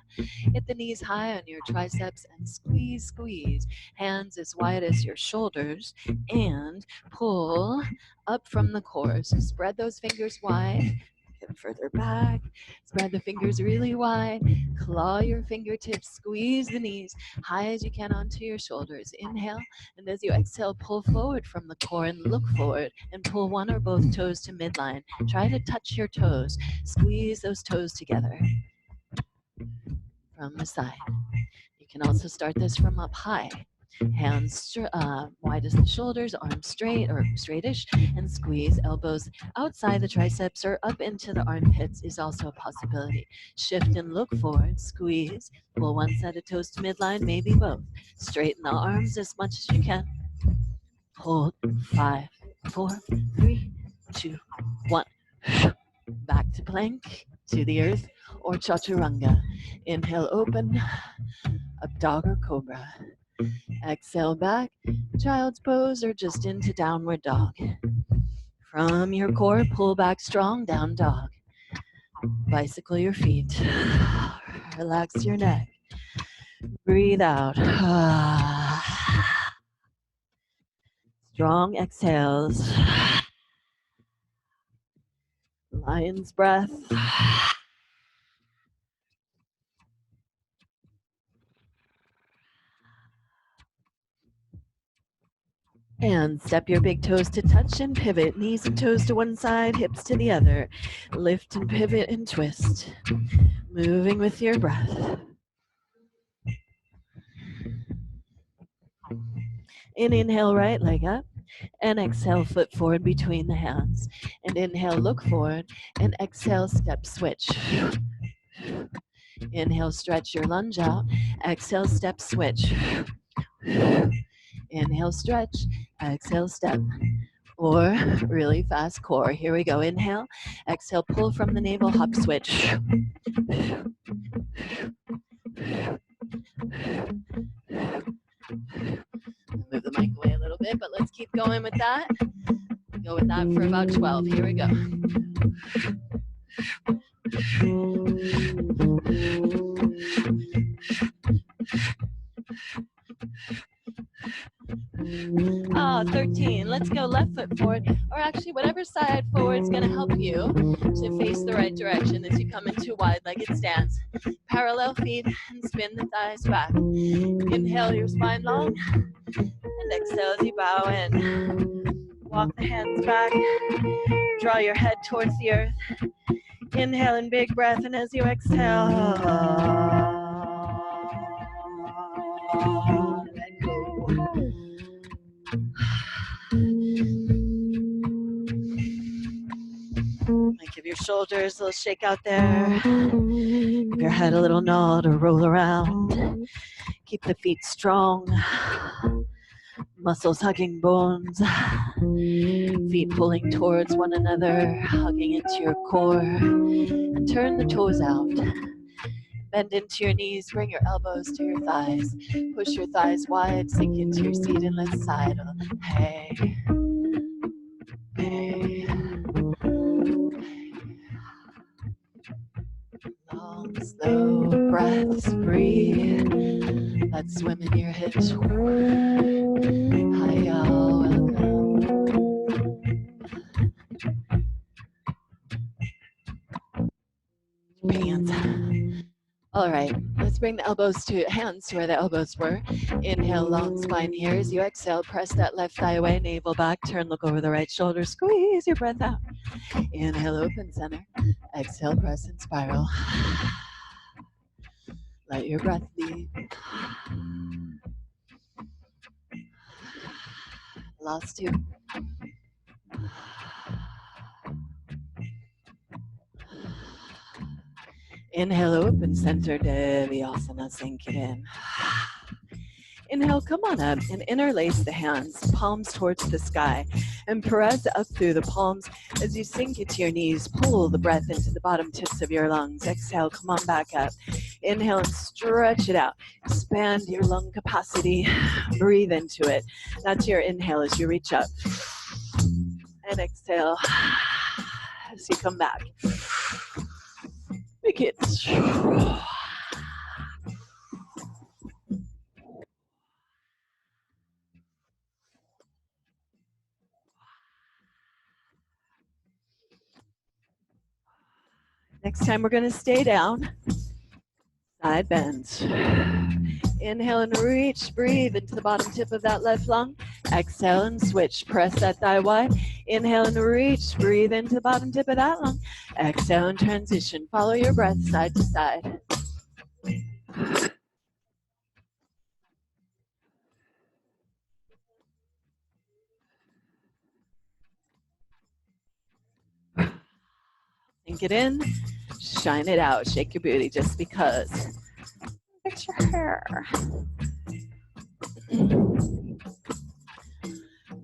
Hit the knees high on your triceps and squeeze, squeeze. Hands as wide as your shoulders and pull up from the core. So spread those fingers wide. Hip further back, spread the fingers really wide, claw your fingertips, squeeze the knees high as you can onto your shoulders. Inhale, and as you exhale, pull forward from the core and look forward and pull one or both toes to midline. Try to touch your toes. Squeeze those toes together from the side. You can also start this from up high. Hands wide as the shoulders, arms straight or straightish, and squeeze. Elbows outside the triceps or up into the armpits is also a possibility. Shift and look forward, squeeze, pull one set of toes to midline, maybe both. Straighten the arms as much as you can. Hold, 5, 4, 3, 2, 1. Back to plank, to the earth, or chaturanga. Inhale, open, up dog or cobra. Exhale back, child's pose, or just into downward dog. From your core, pull back strong, down dog. Bicycle your feet. Relax your neck. Breathe out. Strong exhales. Lion's breath. And step your big toes to touch and pivot. Knees and toes to one side, hips to the other. Lift and pivot and twist. Moving with your breath. Inhale, right leg up. And exhale, foot forward between the hands. And inhale, look forward. And exhale, step switch. Inhale, stretch your lunge out. Exhale, step switch. Inhale, stretch. Exhale, step. Or really fast core. Here we go. Inhale. Exhale, pull from the navel, hop switch. Move the mic away a little bit, but let's keep going with that. Go with that for about 12. Here we go. Oh, 13. Let's go left foot forward, or actually whatever side forward is going to help you to face the right direction as you come into wide-legged stance. Parallel feet and spin the thighs back. Inhale your spine long, and exhale as you bow in. Walk the hands back. Draw your head towards the earth. Inhale in big breath, and as you exhale, let go. Might give your shoulders, a little shake out there. Give your head a little nod or roll around. Keep the feet strong. Muscles hugging bones. Feet pulling towards one another, hugging into your core. And turn the toes out. Bend into your knees, bring your elbows to your thighs. Push your thighs wide, sink into your seat and lift side. Hey. Hey. Long, slow breaths, breathe. Let's swim in your hips. Hi, y'all, welcome. Pants. All right, let's bring the hands to where the elbows were. Inhale, long spine here. As you exhale, press that left thigh away, navel back, turn, look over the right shoulder, squeeze your breath out. Inhale, open center. Exhale, press and spiral. Let your breath lead. Last two. Inhale, open center, Devyasana, sink it in. Inhale, come on up and interlace the hands, palms towards the sky, and press up through the palms as you sink into your knees. Pull the breath into the bottom tips of your lungs. Exhale, come on back up. Inhale and stretch it out. Expand your lung capacity. Breathe into it. That's your inhale as you reach up. And exhale as you come back. Make it. Next time we're going to stay down. Side bends. Inhale and reach. Breathe into the bottom tip of that left lung. Exhale and switch. Press that thigh wide. Inhale and reach. Breathe into the bottom tip of that lung. Exhale and transition. Follow your breath side to side. Sink it in. Shine it out. Shake your booty just because. Fix your hair.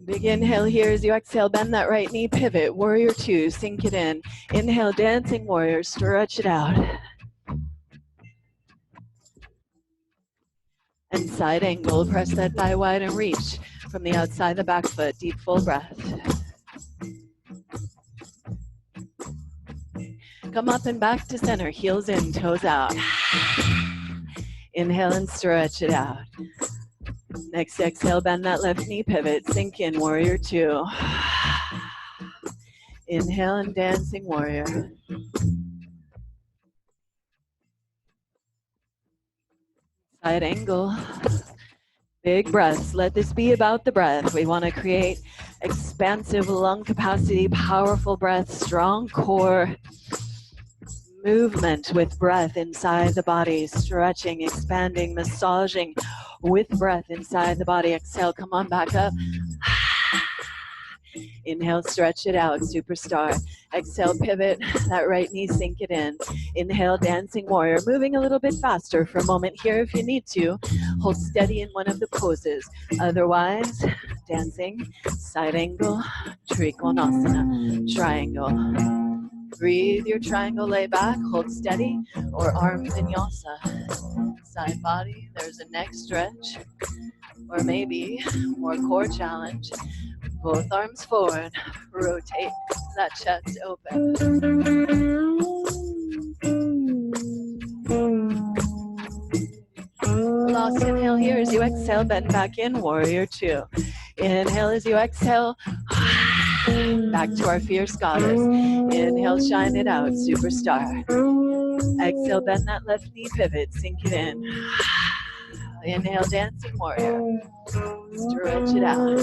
Big inhale here as you exhale. Bend that right knee. Pivot. Warrior two. Sink it in. Inhale. Dancing warrior. Stretch it out. And side angle. Press that thigh wide and reach from the outside the back foot. Deep full breath. Come up and back to center. Heels in. Toes out. Inhale and stretch it out. Next exhale, bend that left knee, pivot, sink in, warrior two. Inhale and dancing warrior. Side angle. Big breaths. Let this be about the breath. We want to create expansive lung capacity, powerful breath, strong core. Movement with breath inside the body, stretching, expanding, massaging with breath inside the body. Exhale, come on back up. Inhale, stretch it out, superstar. Exhale, pivot, that right knee, sink it in. Inhale, dancing warrior. Moving a little bit faster for a moment here if you need to. Hold steady in one of the poses. Otherwise, dancing, side angle, trikonasana, triangle. Breathe your triangle, lay back, hold steady, or arm vinyasa. Side body, there's a neck stretch, or maybe more core challenge. Both arms forward, rotate that chest open. Last inhale here as you exhale, bend back in, warrior two. Inhale as you exhale, back to our fierce goddess. Inhale, shine it out, superstar. Exhale, bend that left knee, pivot, sink it in. Inhale, dancing warrior. Stretch it out.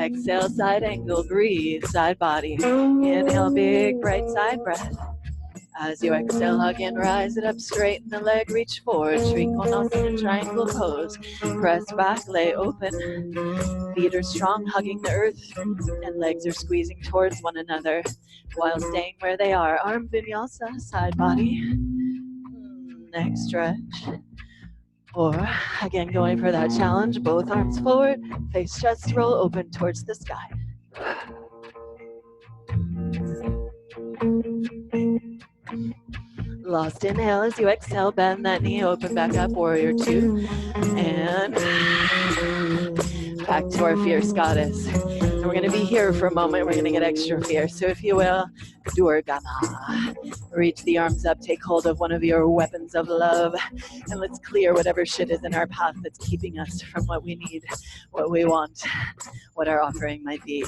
Exhale, side angle, breathe, side body. Inhale, big bright side breath. As you exhale, hug and rise it up, straighten the leg, reach forward, Trikonasana, triangle pose. Press back, lay open. Feet are strong, hugging the earth, and legs are squeezing towards one another while staying where they are. Arm vinyasa, side body. Neck stretch. Or, again, going for that challenge, both arms forward, face chest roll, open towards the sky. Lost inhale as you exhale, bend that knee, open back up, warrior two, and back to our fierce goddess. And we're going to be here for a moment, we're going to get extra fierce. So if you will, Durgana. Reach the arms up, take hold of one of your weapons of love, and let's clear whatever shit is in our path that's keeping us from what we need, what we want, what our offering might be.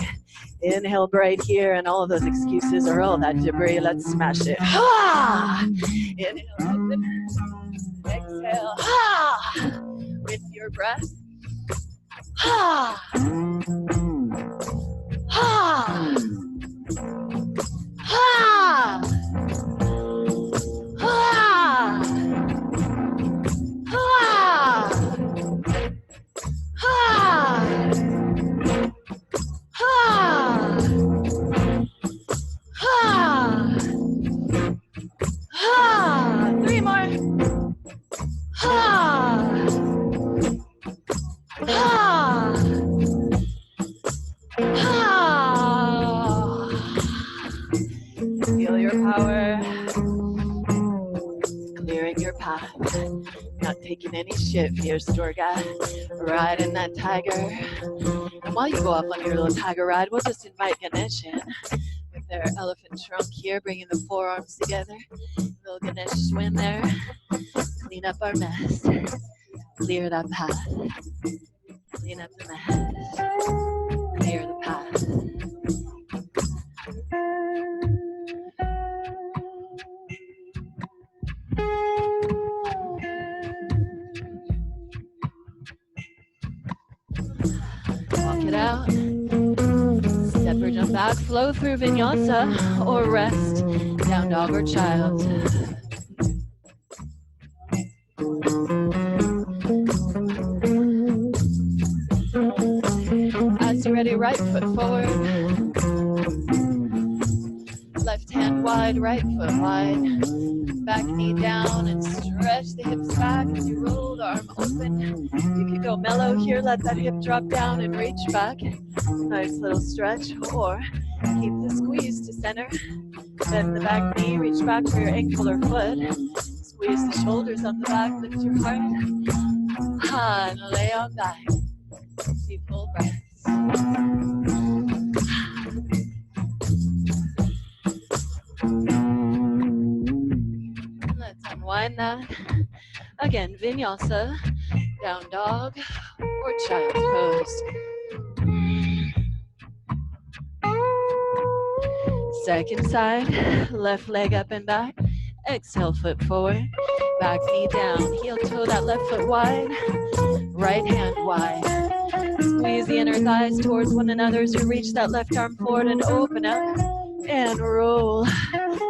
Inhale right here, and all of those excuses are all that debris. Let's smash it. Ha! Inhale, open. Exhale. Ha! With your breath. Ha! Ha! Ha! Ha! Ha! Ha! Ha! Ha! Ha! Three more. Ha! Ha! Ha! Feel your power. Clearing your path. Not taking any shit, fierce Durga. Riding that tiger. And while you go off on your little tiger ride, we'll just invite Ganesh in with their elephant trunk here, bringing the forearms together. Little Ganesh swim there. Clean up our mess. Clear that path. Clean up the mess. Clear the path. Walk it out. Step or jump back, flow through vinyasa, or rest, down dog or child. As you're ready, right foot forward. Left hand wide, right foot wide. Back knee down and stretch the hips back as you roll the arm open. You can go mellow here, let that hip drop down and reach back. Nice little stretch, or keep the squeeze to center. Bend the back knee, reach back for your ankle or foot. Squeeze the shoulders on the back, lift your heart. And lay on back. Deep full breaths. Let's unwind that. Again, vinyasa, down dog, or child's pose. Second side, left leg up and back. Exhale, foot forward. Back knee down, heel toe that left foot wide. Right hand wide. Squeeze the inner thighs towards one another as you reach that left arm forward and open up. And roll.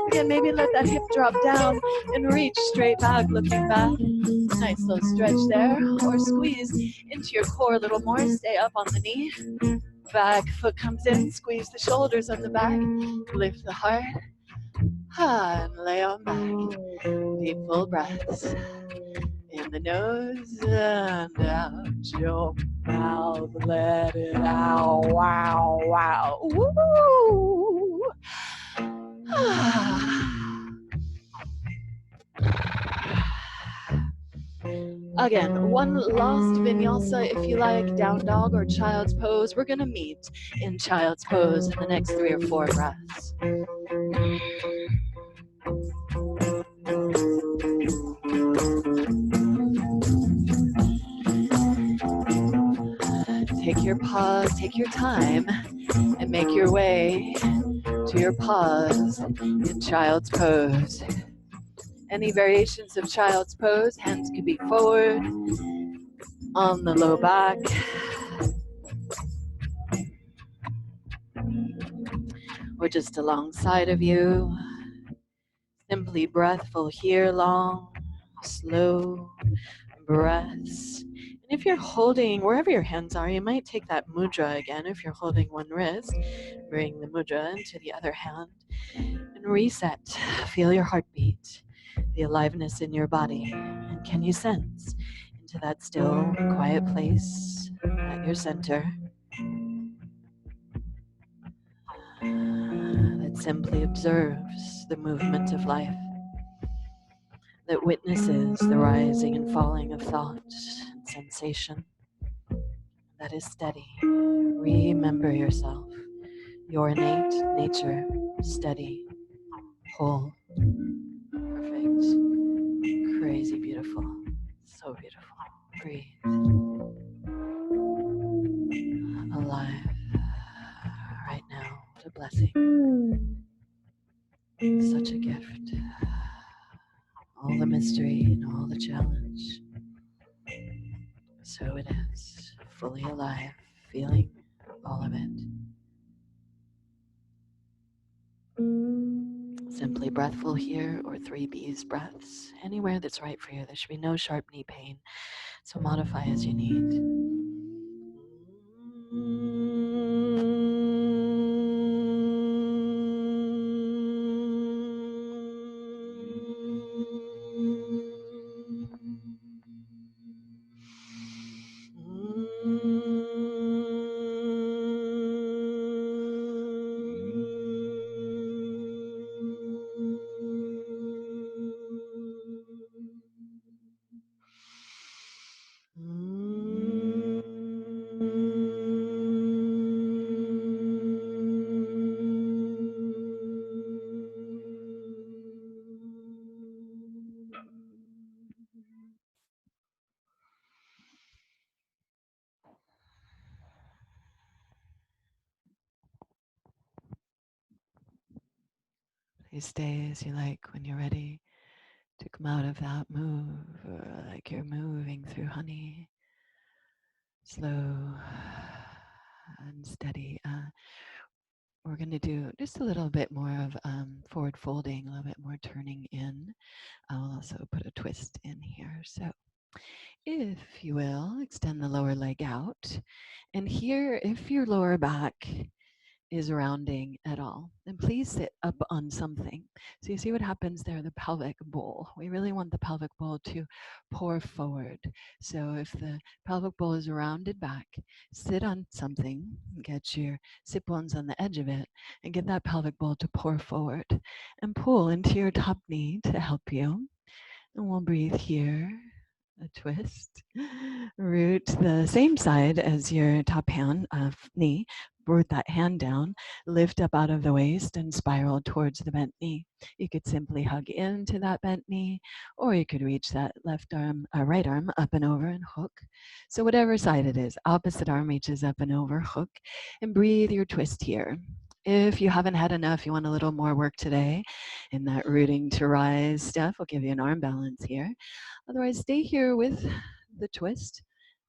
Again, maybe let that hip drop down and reach straight back, looking back. Nice little stretch there. Or squeeze into your core a little more. Stay up on the knee. Back foot comes in. Squeeze the shoulders on the back. Lift the heart. And lay on back. Deep full breaths. In the nose and out your mouth. Let it out. Wow, wow. Woo! Again, one last vinyasa if you like, down dog or child's pose. We're going to meet in child's pose in the next 3 or 4 breaths. Take your pause, take your time, and make your way to your pause in child's pose. Any variations of child's pose, hands could be forward, on the low back, or just alongside of you. Simply breathful here, long, slow breaths. And if you're holding, wherever your hands are, you might take that mudra again. If you're holding one wrist, bring the mudra into the other hand and reset. Feel your heartbeat, the aliveness in your body. And can you sense into that still, quiet place at your center that simply observes the movement of life, that witnesses the rising and falling of thought and sensation, that is steady. Remember yourself, your innate nature, steady, whole, perfect, crazy beautiful, so beautiful. Breathe, alive, right now. What a blessing, such a gift. All the mystery and all the challenge. So it is, fully alive, feeling all of it. Simply breathful here, or 3 bees breaths, anywhere that's right for you. There should be no sharp knee pain, so modify as you need. Please stay as you like when you're ready to come out of that move, like you're moving through honey, slow and steady. We're going to do just a little bit more of forward folding, a little bit more turning in. I'll also put a twist in here. So if you will, extend the lower leg out. And here, if your lower back is rounding at all, then please sit up on something. So you see what happens there, the pelvic bowl. We really want the pelvic bowl to pour forward. So if the pelvic bowl is rounded back, sit on something, get your sit bones on the edge of it, and get that pelvic bowl to pour forward. And pull into your top knee to help you. And we'll breathe here. A twist. Root the same side as your top hand, knee. Root that hand down, lift up out of the waist and spiral towards the bent knee. You could simply hug into that bent knee, or you could reach that left arm, right arm up and over and hook. So whatever side it is, opposite arm reaches up and over, hook, and breathe your twist here. If you haven't had enough, you want a little more work today in that rooting to rise stuff, we'll give you an arm balance here. Otherwise, stay here with the twist.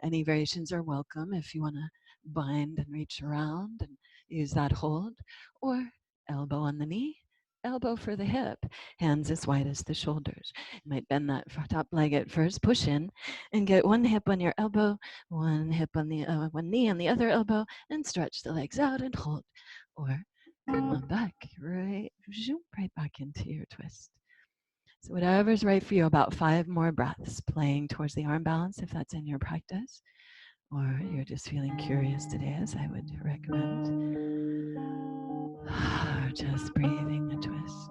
Any variations are welcome if you want to bind and reach around and use that hold, or elbow on the knee, elbow for the hip, hands as wide as the shoulders. You might bend that top leg at first, push in, and get one hip on your elbow, one hip on the one knee on the other elbow, and stretch the legs out and hold, or come on back, right back into your twist. So whatever's right for you, about 5 more breaths, playing towards the arm balance if that's in your practice, or you're just feeling curious today, as I would recommend. Just breathing the twist.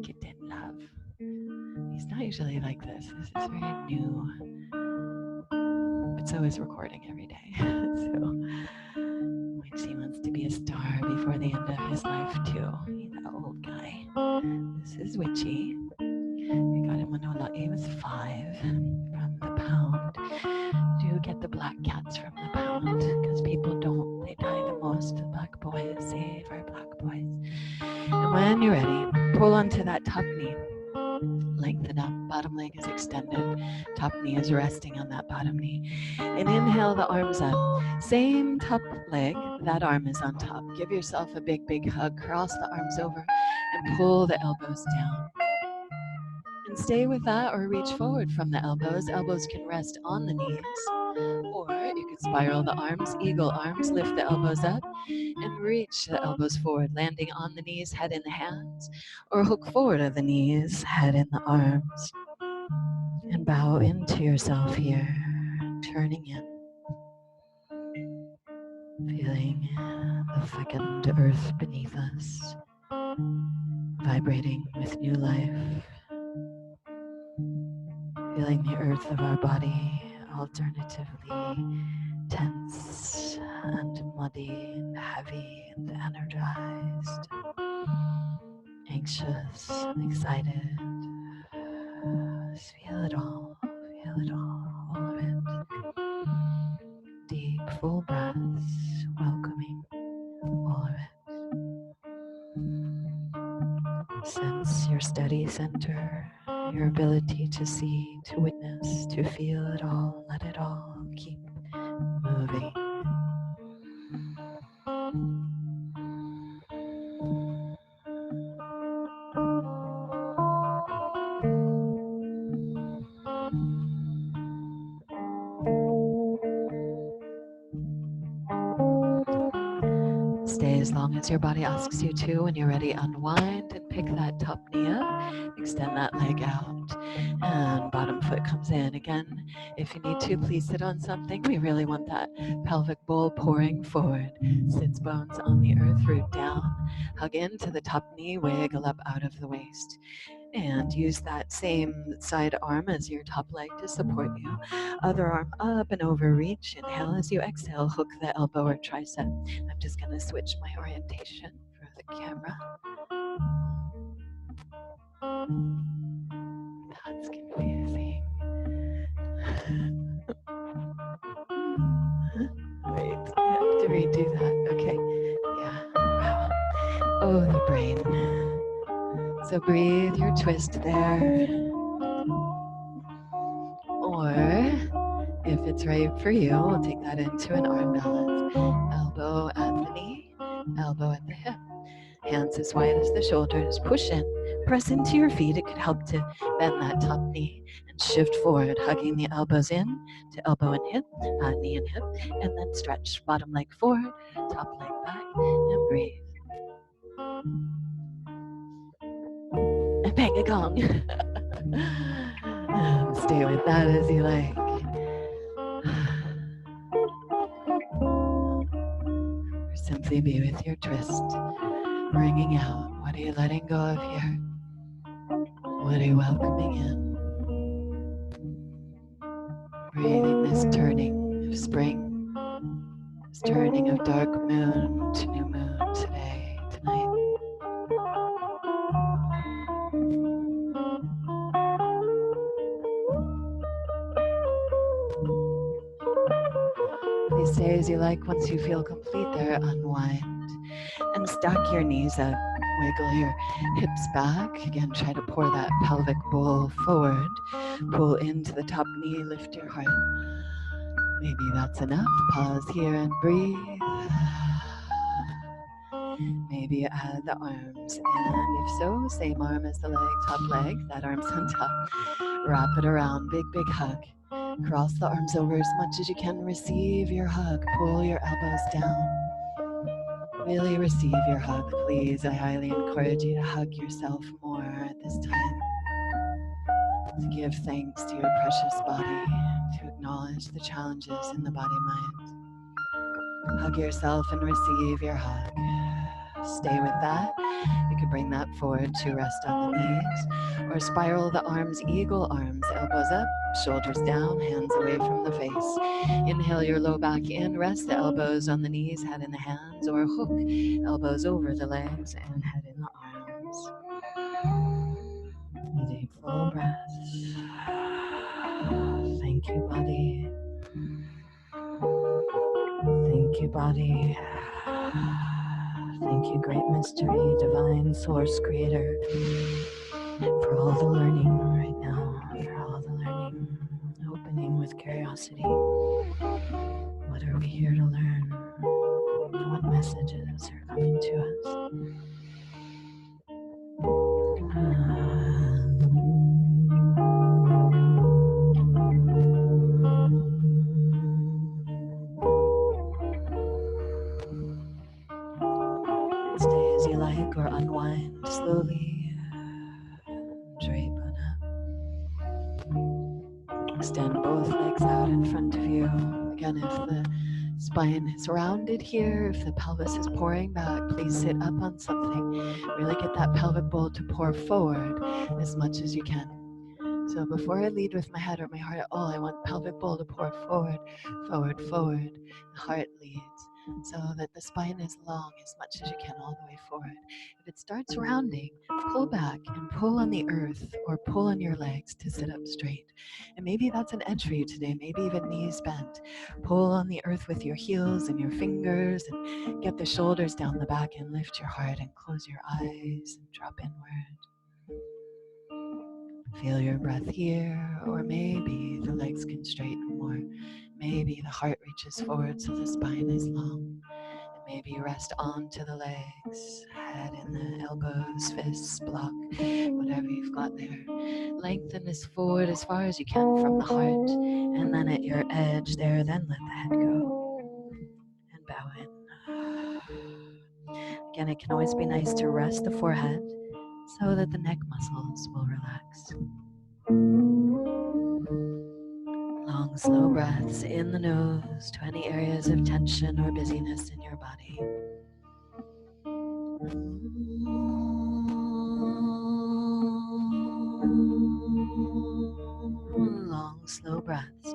Get in love. He's not usually like this. This is very new. But so is recording every day. So Witchy wants to be a star before the end of his life too. He's an old guy. This is Witchy. We got him when he was 5 from the pound. Do get the black cats from the pound because people don't. They die the most. The black boys, save our black boys. And when you're ready, pull onto that top knee. Lengthen up, bottom leg is extended, top knee is resting on that bottom knee. And inhale the arms up. Same top leg, that arm is on top. Give yourself a big, big hug. Cross the arms over and pull the elbows down. And stay with that or reach forward from the elbows. Elbows can rest on the knees. Or you could spiral the arms, eagle arms, lift the elbows up and reach the elbows forward, landing on the knees, head in the hands, or hook forward of the knees, head in the arms. And bow into yourself here, turning in, feeling the thickened earth beneath us, vibrating with new life, feeling the earth of our body alternatively tense and muddy and heavy and energized, anxious and excited. Just feel it all of it. Deep, full breaths, welcoming all of it. Sense your steady center, your ability to see, to witness, to feel it all, let it all keep moving. Stay as long as your body asks you to. When you're ready, unwind and pick that top knee up. Extend that leg out. And bottom foot comes in. Again, if you need to, please sit on something. We really want that pelvic bowl pouring forward. Sits bones on the earth, root down. Hug into the top knee, wiggle up out of the waist. And use that same side arm as your top leg to support you. Other arm up and over, reach. Inhale as you exhale, hook the elbow or tricep. I'm just going to switch my orientation for the camera. That's confusing. Wait, I have to redo that. Okay. Yeah. Wow. Oh, the brain. So breathe your twist there. Or if it's right for you, we'll take that into an arm balance. Elbow at the knee, elbow at the hip. Hands as wide as the shoulders. Push in, press into your feet. It could help to bend that top knee and shift forward, hugging the elbows in to elbow and hip, knee and hip, and then stretch bottom leg forward, top leg back, and breathe. And bang a gong. And stay with that as you like. Or simply be with your twist, bringing out. What are you letting go of here? What are you welcoming in? Breathing this turning of spring, this turning of dark moon to new moon today, tonight. Please stay as you like. Once you feel complete there, unwind and stack your knees up. Wiggle your hips back. Again, try to pour that pelvic bowl forward. Pull into the top knee, lift your heart. Maybe that's enough. Pause here and breathe. Maybe you add the arms, and if so, same arm as the leg, top leg, that arm's on top. Wrap it around, big, big hug. Cross the arms over as much as you can. Receive your hug. Pull your elbows down. Really receive your hug, please. I highly encourage you to hug yourself more at this time. To give thanks to your precious body, to acknowledge the challenges in the body-mind. Hug yourself and receive your hug. Stay with that. You could bring that forward to rest on the knees, or spiral the arms, eagle arms, elbows up, shoulders down, hands away from the face. Inhale your low back in, rest the elbows on the knees, head in the hands, or hook elbows over the legs and head in the arms. Deep full breaths. Thank you, body. Thank you, body. Thank you, great mystery, divine source creator, for all the learning curiosity. What are we here to learn? What messages are coming to us? Stay as you like or unwind slowly. Drape on up. Extend both legs out in front of you. Again, if the spine is rounded here, if the pelvis is pouring back, please sit up on something. Really get that pelvic bowl to pour forward as much as you can. So before I lead with my head or my heart at all, I want pelvic bowl to pour forward, forward, forward. The heart leads so that the spine is long as much as you can all the way forward. If it starts rounding, pull back and pull on the earth or pull on your legs to sit up straight. And maybe that's an edge for you today, maybe even knees bent. Pull on the earth with your heels and your fingers and get the shoulders down the back and lift your heart and close your eyes and drop inward. Feel your breath here, or maybe the legs can straighten more. Maybe the heart reaches forward so the spine is long. And maybe rest onto the legs, head in the elbows, fists, block, whatever you've got there. Lengthen this forward as far as you can from the heart, and then at your edge there, then let the head go. And bow in. Again, it can always be nice to rest the forehead so that the neck muscles will relax. Long, slow breaths in the nose to any areas of tension or busyness in your body. Long, slow breaths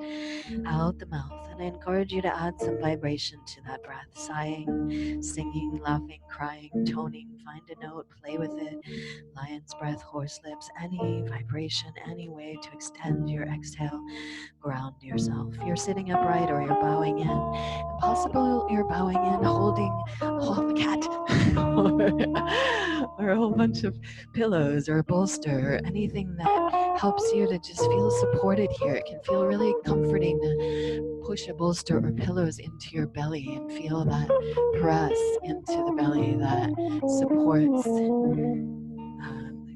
out the mouth. And I encourage you to add some vibration to that breath. Sighing, singing, laughing, crying, toning. Find a note, play with it. Lion's breath, horse lips, any vibration, any way to extend your exhale. Ground yourself. You're sitting upright or you're bowing in. And possible you're bowing in holding a cat or a whole bunch of pillows or a bolster or anything that helps you to just feel supported here. It can feel really comforting to push a bolster or pillows into your belly and feel that press into the belly that supports the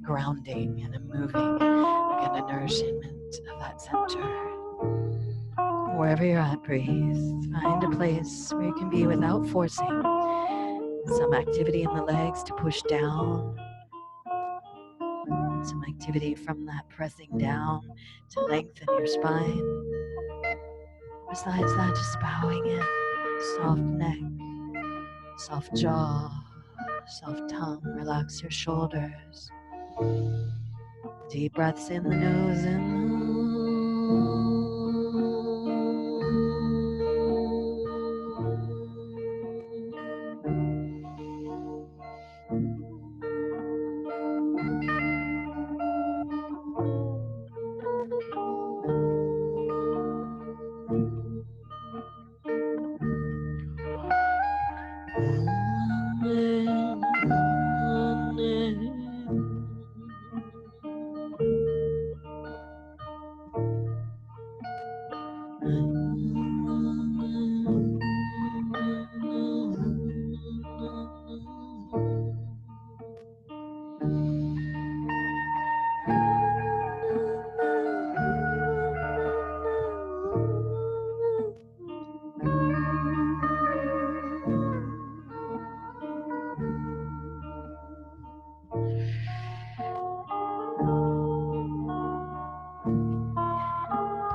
grounding and a moving, again, a nourishment of that center. Wherever you're at, breathe. Find a place where you can be without forcing. Some activity in the legs to push down. Some activity from that pressing down to lengthen your spine. Besides that, just bowing in. Soft neck, soft jaw, soft tongue. Relax your shoulders. Deep breaths in the nose and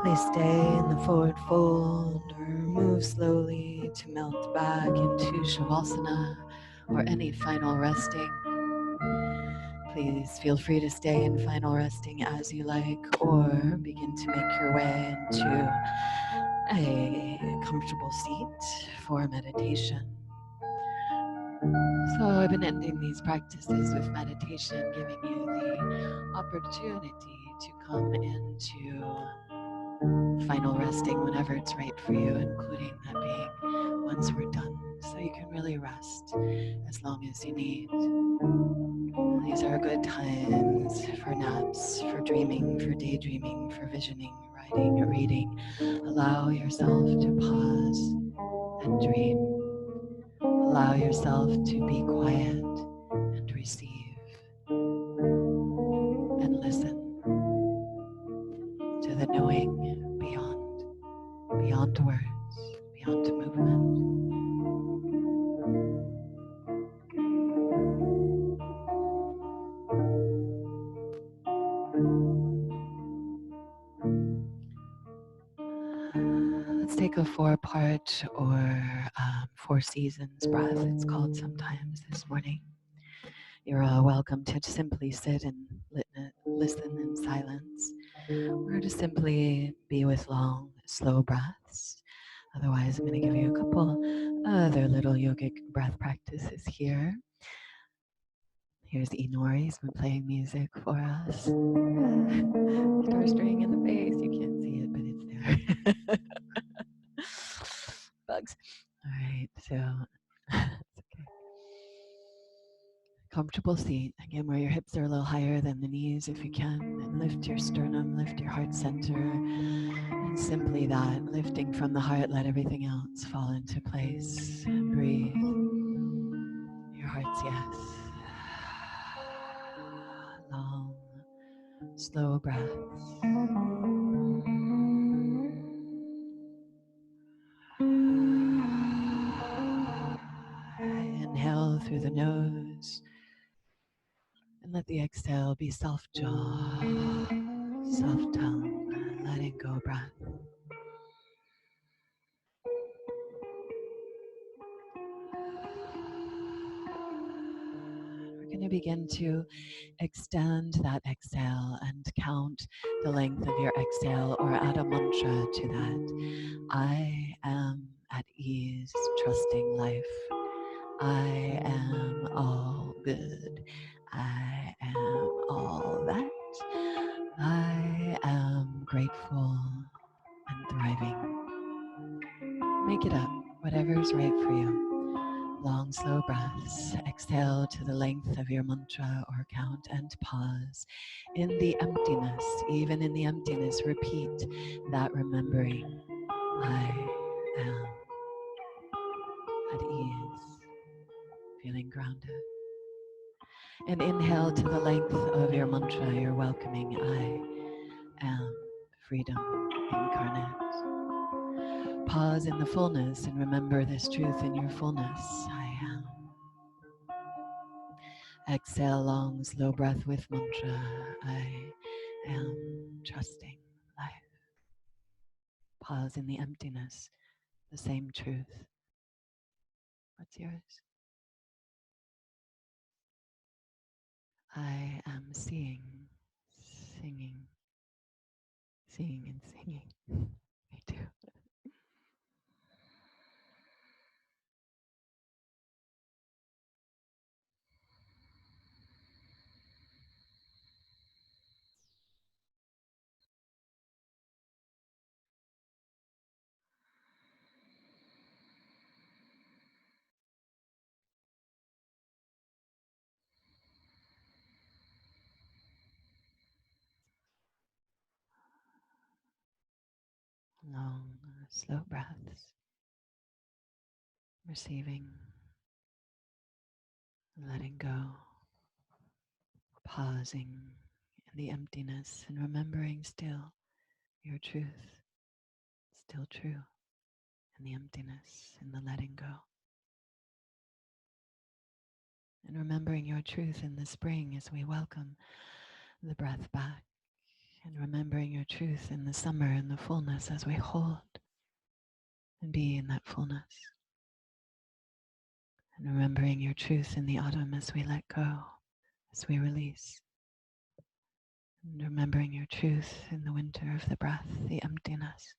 please stay in the forward fold or move slowly to melt back into Shavasana or any final resting. Please feel free to stay in final resting as you like or begin to make your way into a comfortable seat for meditation. So I've been ending these practices with meditation, giving you the opportunity to come into final resting whenever it's right for you, including that being once we're done, so you can really rest as long as you need. These are good times for naps, for dreaming, for daydreaming, for visioning, right? writing, or reading, allow yourself to pause and dream. Allow yourself to be quiet and receive and listen to the knowing beyond words, beyond movement. Let's take a 4-part or 4 seasons breath, it's called sometimes, this morning. You're welcome to simply sit and listen in silence, or to simply be with long, slow breaths. Otherwise, I'm going to give you a couple other little yogic breath practices here. Here's Eenor, he's been playing music for us. Guitar string in the face, you can't see it, but it's there. Bugs. All right, so it's okay. Comfortable seat, again, where your hips are a little higher than the knees if you can, and lift your sternum, lift your heart center, and simply that, lifting from the heart, let everything else fall into place. Breathe your heart's yes. Long, slow breaths. Inhale through the nose and let the exhale be soft jaw, soft tongue, letting go breath. We're going to begin to extend that exhale and count the length of your exhale or add a mantra to that. I am at ease, trusting life. I am all good. I am all that. I am grateful and thriving. Make it up, whatever's right for you. Long, slow breaths. Exhale to the length of your mantra or count and pause. In the emptiness, even in the emptiness, repeat that remembering. I am at ease, feeling grounded. And inhale to the length of your mantra, your welcoming. I am freedom incarnate. Pause in the fullness and remember this truth in your fullness. I am. Exhale long, slow breath with mantra. I am trusting life. Pause in the emptiness, the same truth. What's yours? I am seeing, singing, seeing and singing. Me too. Long, slow breaths. Receiving, letting go, pausing in the emptiness and remembering still your truth, still true in the emptiness, in the letting go. And remembering your truth in the spring as we welcome the breath back. And remembering your truth in the summer and the fullness as we hold and be in that fullness. And remembering your truth in the autumn as we let go, as we release. And remembering your truth in the winter of the breath, the emptiness.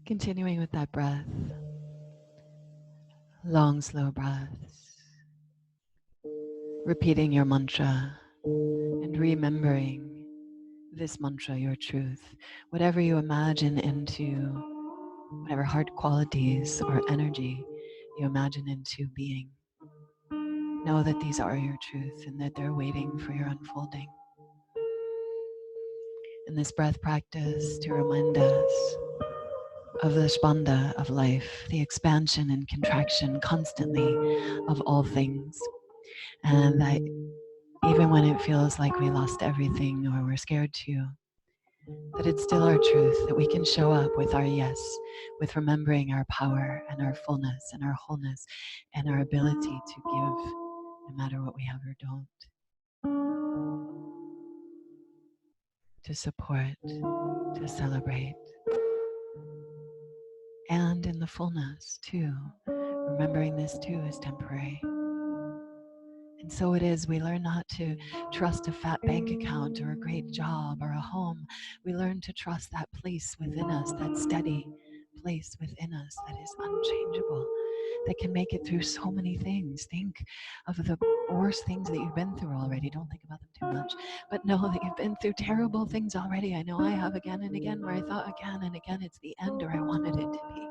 Continuing with that breath, long, slow breaths, repeating your mantra and remembering this mantra, your truth, whatever you imagine into, whatever heart qualities or energy you imagine into being. Know that these are your truth and that they're waiting for your unfolding. In this breath practice, to remind us of the spanda of life, the expansion and contraction constantly of all things, and that even when it feels like we lost everything or we're scared to, that it's still our truth, that we can show up with our yes, with remembering our power and our fullness and our wholeness and our ability to give no matter what we have or don't, to support, to celebrate, and in the fullness too, remembering this too is temporary. And so it is, we learn not to trust a fat bank account or a great job or a home. We learn to trust that place within us, that steady place within us that is unchangeable, that can make it through so many things. Think of the worst things that you've been through already. Don't think about them too much, but know that you've been through terrible things already. I know I have again and again, where I thought again and again it's the end or I wanted it to be.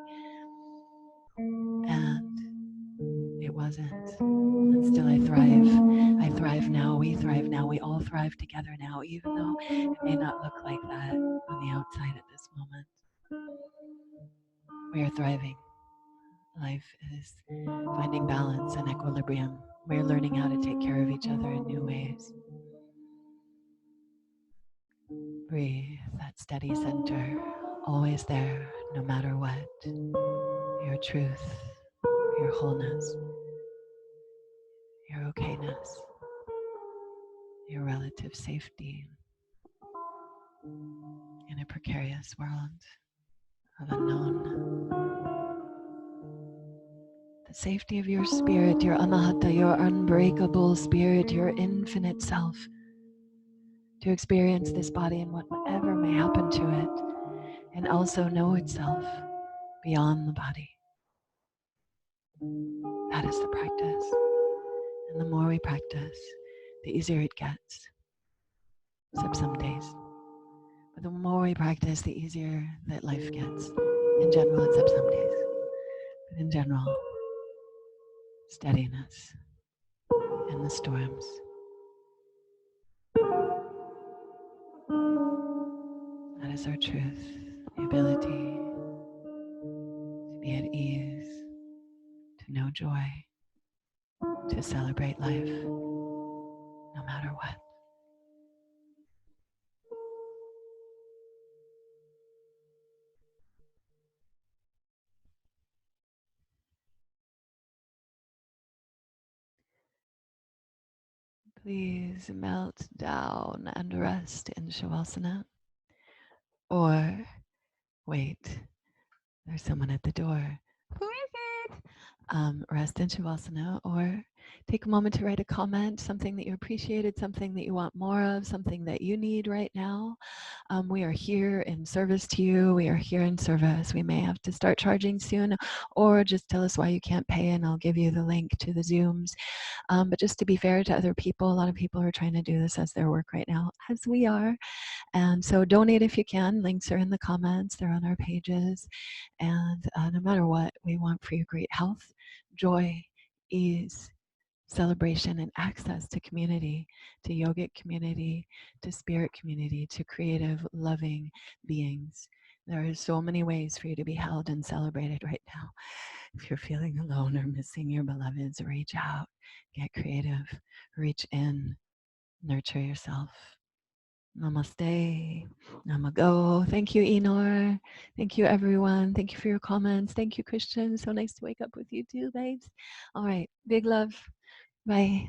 And it wasn't. And still I thrive. I thrive now. We thrive now. We all thrive together now, even though it may not look like that on the outside at this moment. We are thriving. Life is finding balance and equilibrium. We're learning how to take care of each other in new ways. Breathe that steady center, always there, no matter what. Your truth, your wholeness, your okayness, your relative safety in a precarious world of unknown. The safety of your spirit, your anahata, your unbreakable spirit, your infinite self, to experience this body and whatever may happen to it, and also know itself beyond the body. That is the practice. And the more we practice, the easier it gets, except some days. But the more we practice, the easier that life gets. In general, except some days. But in general, steadiness in the storms. That is our truth, the ability to be at ease, to know joy, to celebrate life, no matter what. Please melt down and rest in Shavasana. Or wait, there's someone at the door. Who is it? Rest in Shavasana, or take a moment to write a comment, something that you appreciated, something that you want more of, something that you need right now. We are here in service to you. We are here in service. We may have to start charging soon, or just tell us why you can't pay and I'll give you the link to the Zooms. But just to be fair to other people, a lot of people are trying to do this as their work right now, as we are. And so donate if you can. Links are in the comments. They're on our pages. And no matter what, we want for you great health, joy, ease, celebration, and access to community, to yogic community, to spirit community, to creative, loving beings. There are so many ways for you to be held and celebrated right now. If you're feeling alone or missing your beloveds, reach out, get creative, reach in, nurture yourself. Namaste. Namago. Thank you, Eenor. Thank you, everyone. Thank you for your comments. Thank you, Christian. So nice to wake up with you too, babes. All right. Big love. Bye.